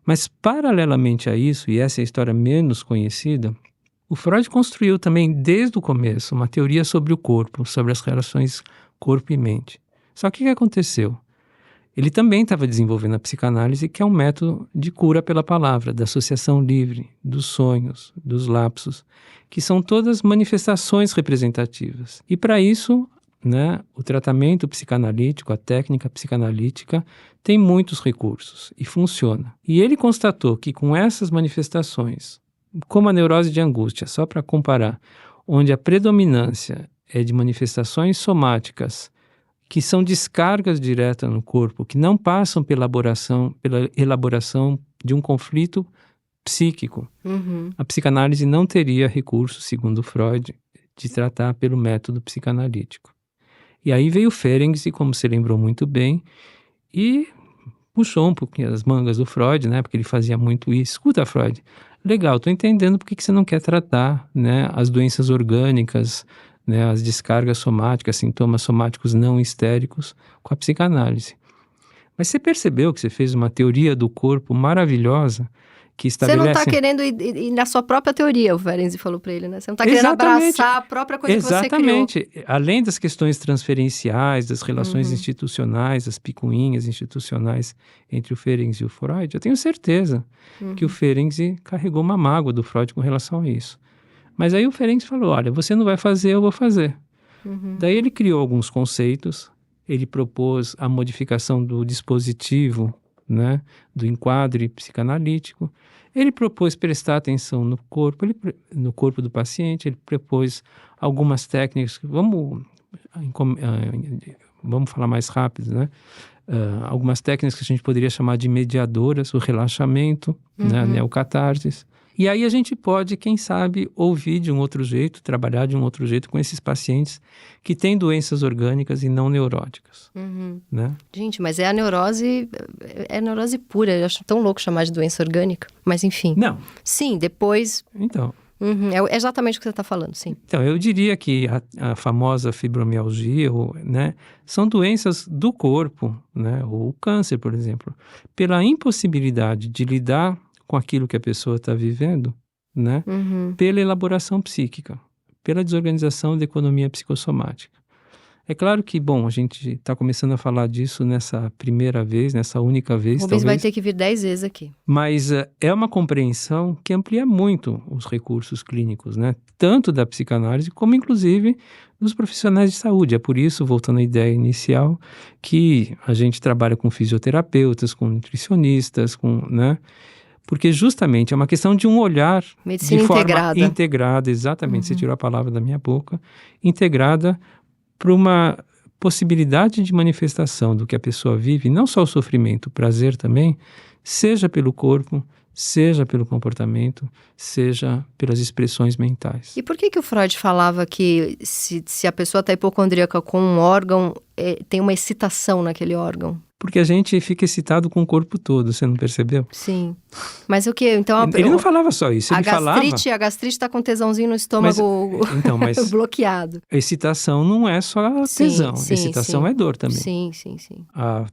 Mas, paralelamente a isso, e essa é a história menos conhecida, o Freud construiu também, desde o começo, uma teoria sobre o corpo, sobre as relações corpo e mente. Só que o que aconteceu? Ele também estava desenvolvendo a psicanálise, que é um método de cura pela palavra, da associação livre, dos sonhos, dos lapsos, que são todas manifestações representativas. E para isso, né, o tratamento psicanalítico, a técnica psicanalítica, tem muitos recursos e funciona. E ele constatou que com essas manifestações, como a neurose de angústia, só para comparar, onde a predominância é de manifestações somáticas, que são descargas diretas no corpo, que não passam pela elaboração de um conflito psíquico. A psicanálise não teria recurso, segundo Freud, de tratar pelo método psicanalítico. E aí veio Ferenczi, como você lembrou muito bem, e puxou um pouquinho as mangas do Freud, né? Porque ele fazia muito isso. Escuta, Freud, legal, estou entendendo por que você não quer tratar, né, as doenças orgânicas, né, as descargas somáticas, sintomas somáticos não histéricos com a psicanálise. Mas você percebeu que você fez uma teoria do corpo maravilhosa que estabelece... Você não está querendo ir na sua própria teoria, o Ferenczi falou para ele, né? Você não está querendo abraçar a própria coisa que você criou. Exatamente. Além das questões transferenciais, das relações institucionais, das picuinhas institucionais entre o Ferenczi e o Freud, eu tenho certeza que o Ferenczi carregou uma mágoa do Freud com relação a isso. Mas aí o Ferenczi falou, olha, você não vai fazer, eu vou fazer. Daí ele criou alguns conceitos, ele propôs a modificação do dispositivo, né, do enquadre psicanalítico, ele propôs prestar atenção no corpo do paciente, ele propôs algumas técnicas, vamos falar mais rápido, né? Algumas técnicas que a gente poderia chamar de mediadoras, o relaxamento, né, a neocatarsis. E aí a gente pode, quem sabe, ouvir de um outro jeito, trabalhar de um outro jeito com esses pacientes que têm doenças orgânicas e não neuróticas. Né? Gente, mas é neurose pura. Eu acho tão louco chamar de doença orgânica. Mas enfim. Não. Sim, depois... Então, É exatamente o que você está falando, sim. Então, eu diria que a famosa fibromialgia, né, são doenças do corpo, né, ou o câncer, por exemplo, pela impossibilidade de lidar com aquilo que a pessoa está vivendo, né, pela elaboração psíquica, pela desorganização da economia psicossomática. É claro que, bom, a gente está começando a falar disso nessa primeira vez, nessa única vez, Rubens talvez. vai ter que vir 10 vezes aqui. Mas é uma compreensão que amplia muito os recursos clínicos, né? Tanto da psicanálise como, inclusive, dos profissionais de saúde. É por isso, voltando à ideia inicial, que a gente trabalha com fisioterapeutas, com nutricionistas, né? Porque justamente é uma questão de um olhar Medicina de forma integrada. Integrada, exatamente, você tirou a palavra da minha boca, integrada para uma possibilidade de manifestação do que a pessoa vive, não só o sofrimento, o prazer também, seja pelo corpo, seja pelo comportamento, seja pelas expressões mentais. E por que o Freud falava que se a pessoa está hipocondríaca com um órgão, tem uma excitação naquele órgão? Porque a gente fica excitado com o corpo todo, você não percebeu? Sim. Mas o que? Então, ele não falava só isso, ele falava... A gastrite está com tesãozinho no estômago mas bloqueado. A excitação não é só tesão, excitação é dor também. Sim. A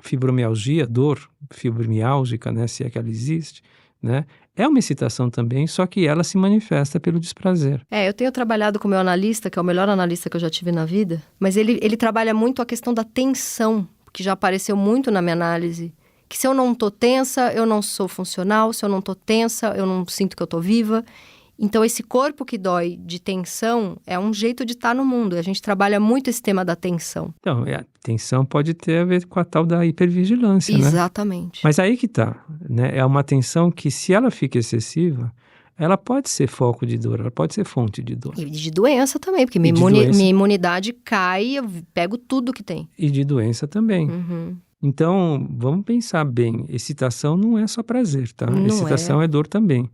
fibromialgia, dor fibromiálgica, né, se é que ela existe, né, é uma excitação também, só que ela se manifesta pelo desprazer. Eu tenho trabalhado com o meu analista, que é o melhor analista que eu já tive na vida, mas ele trabalha muito a questão da tensão, que já apareceu muito na minha análise, que se eu não tô tensa, eu não sou funcional, se eu não tô tensa, eu não sinto que eu tô viva. Então, esse corpo que dói de tensão é um jeito de estar no mundo. A gente trabalha muito esse tema da tensão. Então, a tensão pode ter a ver com a tal da hipervigilância, né? Exatamente. Mas aí que tá, né? É uma tensão que, se ela fica excessiva, ela pode ser foco de dor, ela pode ser fonte de dor. E de doença também, porque minha imunidade cai, eu pego tudo que tem. E de doença também. Então, vamos pensar bem, excitação não é só prazer, tá? Excitação é dor também.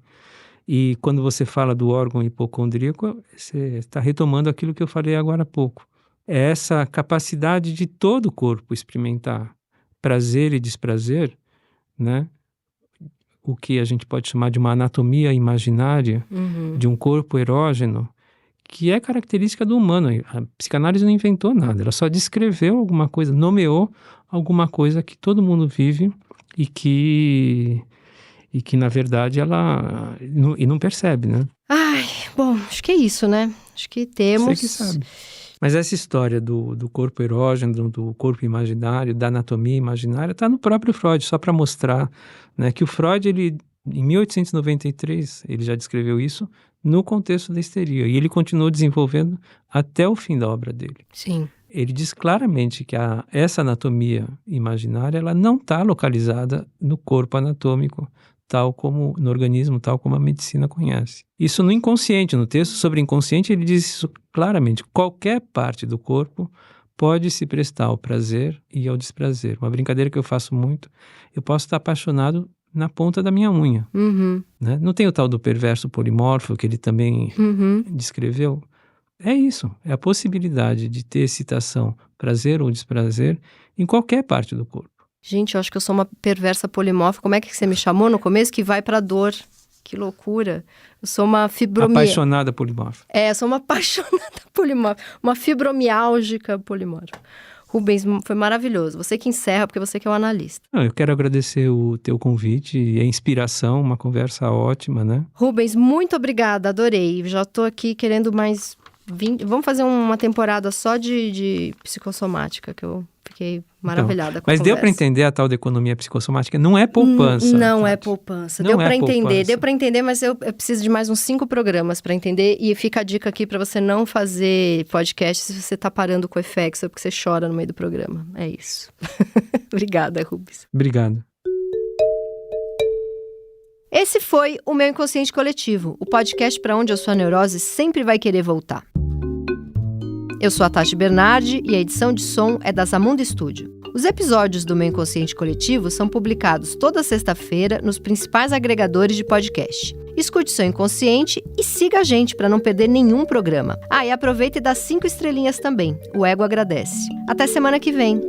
E quando você fala do órgão hipocondríaco, você está retomando aquilo que eu falei agora há pouco. É essa capacidade de todo o corpo experimentar prazer e desprazer, né? O que a gente pode chamar de uma anatomia imaginária, de um corpo erógeno, que é característica do humano. A psicanálise não inventou nada, ela só descreveu alguma coisa, nomeou alguma coisa que todo mundo vive e que na verdade ela não percebe, né? Ai, bom, acho que é isso, né? Acho que temos... Você que sabe. Mas essa história do corpo erógeno, do corpo imaginário, da anatomia imaginária, está no próprio Freud, só para mostrar, né, que o Freud, ele, em 1893, ele já descreveu isso no contexto da histeria. E ele continuou desenvolvendo até o fim da obra dele. Sim. Ele diz claramente que essa anatomia imaginária, ela não está localizada no corpo anatômico, tal como no organismo, tal como a medicina conhece. Isso no inconsciente, no texto sobre inconsciente, ele diz isso claramente. Qualquer parte do corpo pode se prestar ao prazer e ao desprazer. Uma brincadeira que eu faço muito, eu posso estar apaixonado na ponta da minha unha. Né? Não tem o tal do perverso polimorfo que ele também descreveu? É isso, é a possibilidade de ter excitação, prazer ou desprazer em qualquer parte do corpo. Gente, eu acho que eu sou uma perversa polimorfa. Como é que você me chamou no começo? Que vai pra dor. Que loucura. Eu sou uma apaixonada polimorfa. Eu sou uma apaixonada polimorfa. Uma fibromiálgica polimorfa. Rubens, foi maravilhoso. Você que encerra, porque você que é o analista. Eu quero agradecer o teu convite e a inspiração, uma conversa ótima, né? Rubens, muito obrigada, adorei. Já tô aqui querendo mais 20... Vamos fazer uma temporada só de psicossomática, que eu fiquei maravilhada com a Mas conversa. Deu para entender a tal da economia psicossomática? Não é poupança. Não é poupança. Deu para entender, mas eu preciso de mais uns 5 programas para entender. E fica a dica aqui para você não fazer podcast se você tá parando com o FX, ou porque você chora no meio do programa. É isso. Obrigada, Rubens. Obrigado. Esse foi o Meu Inconsciente Coletivo, o podcast para onde a sua neurose sempre vai querer voltar. Eu sou a Tati Bernardi e a edição de som é da Zamunda Studio. Os episódios do Meu Inconsciente Coletivo são publicados toda sexta-feira nos principais agregadores de podcast. Escute seu inconsciente e siga a gente para não perder nenhum programa. E aproveita e dá 5 estrelinhas também. O ego agradece. Até semana que vem.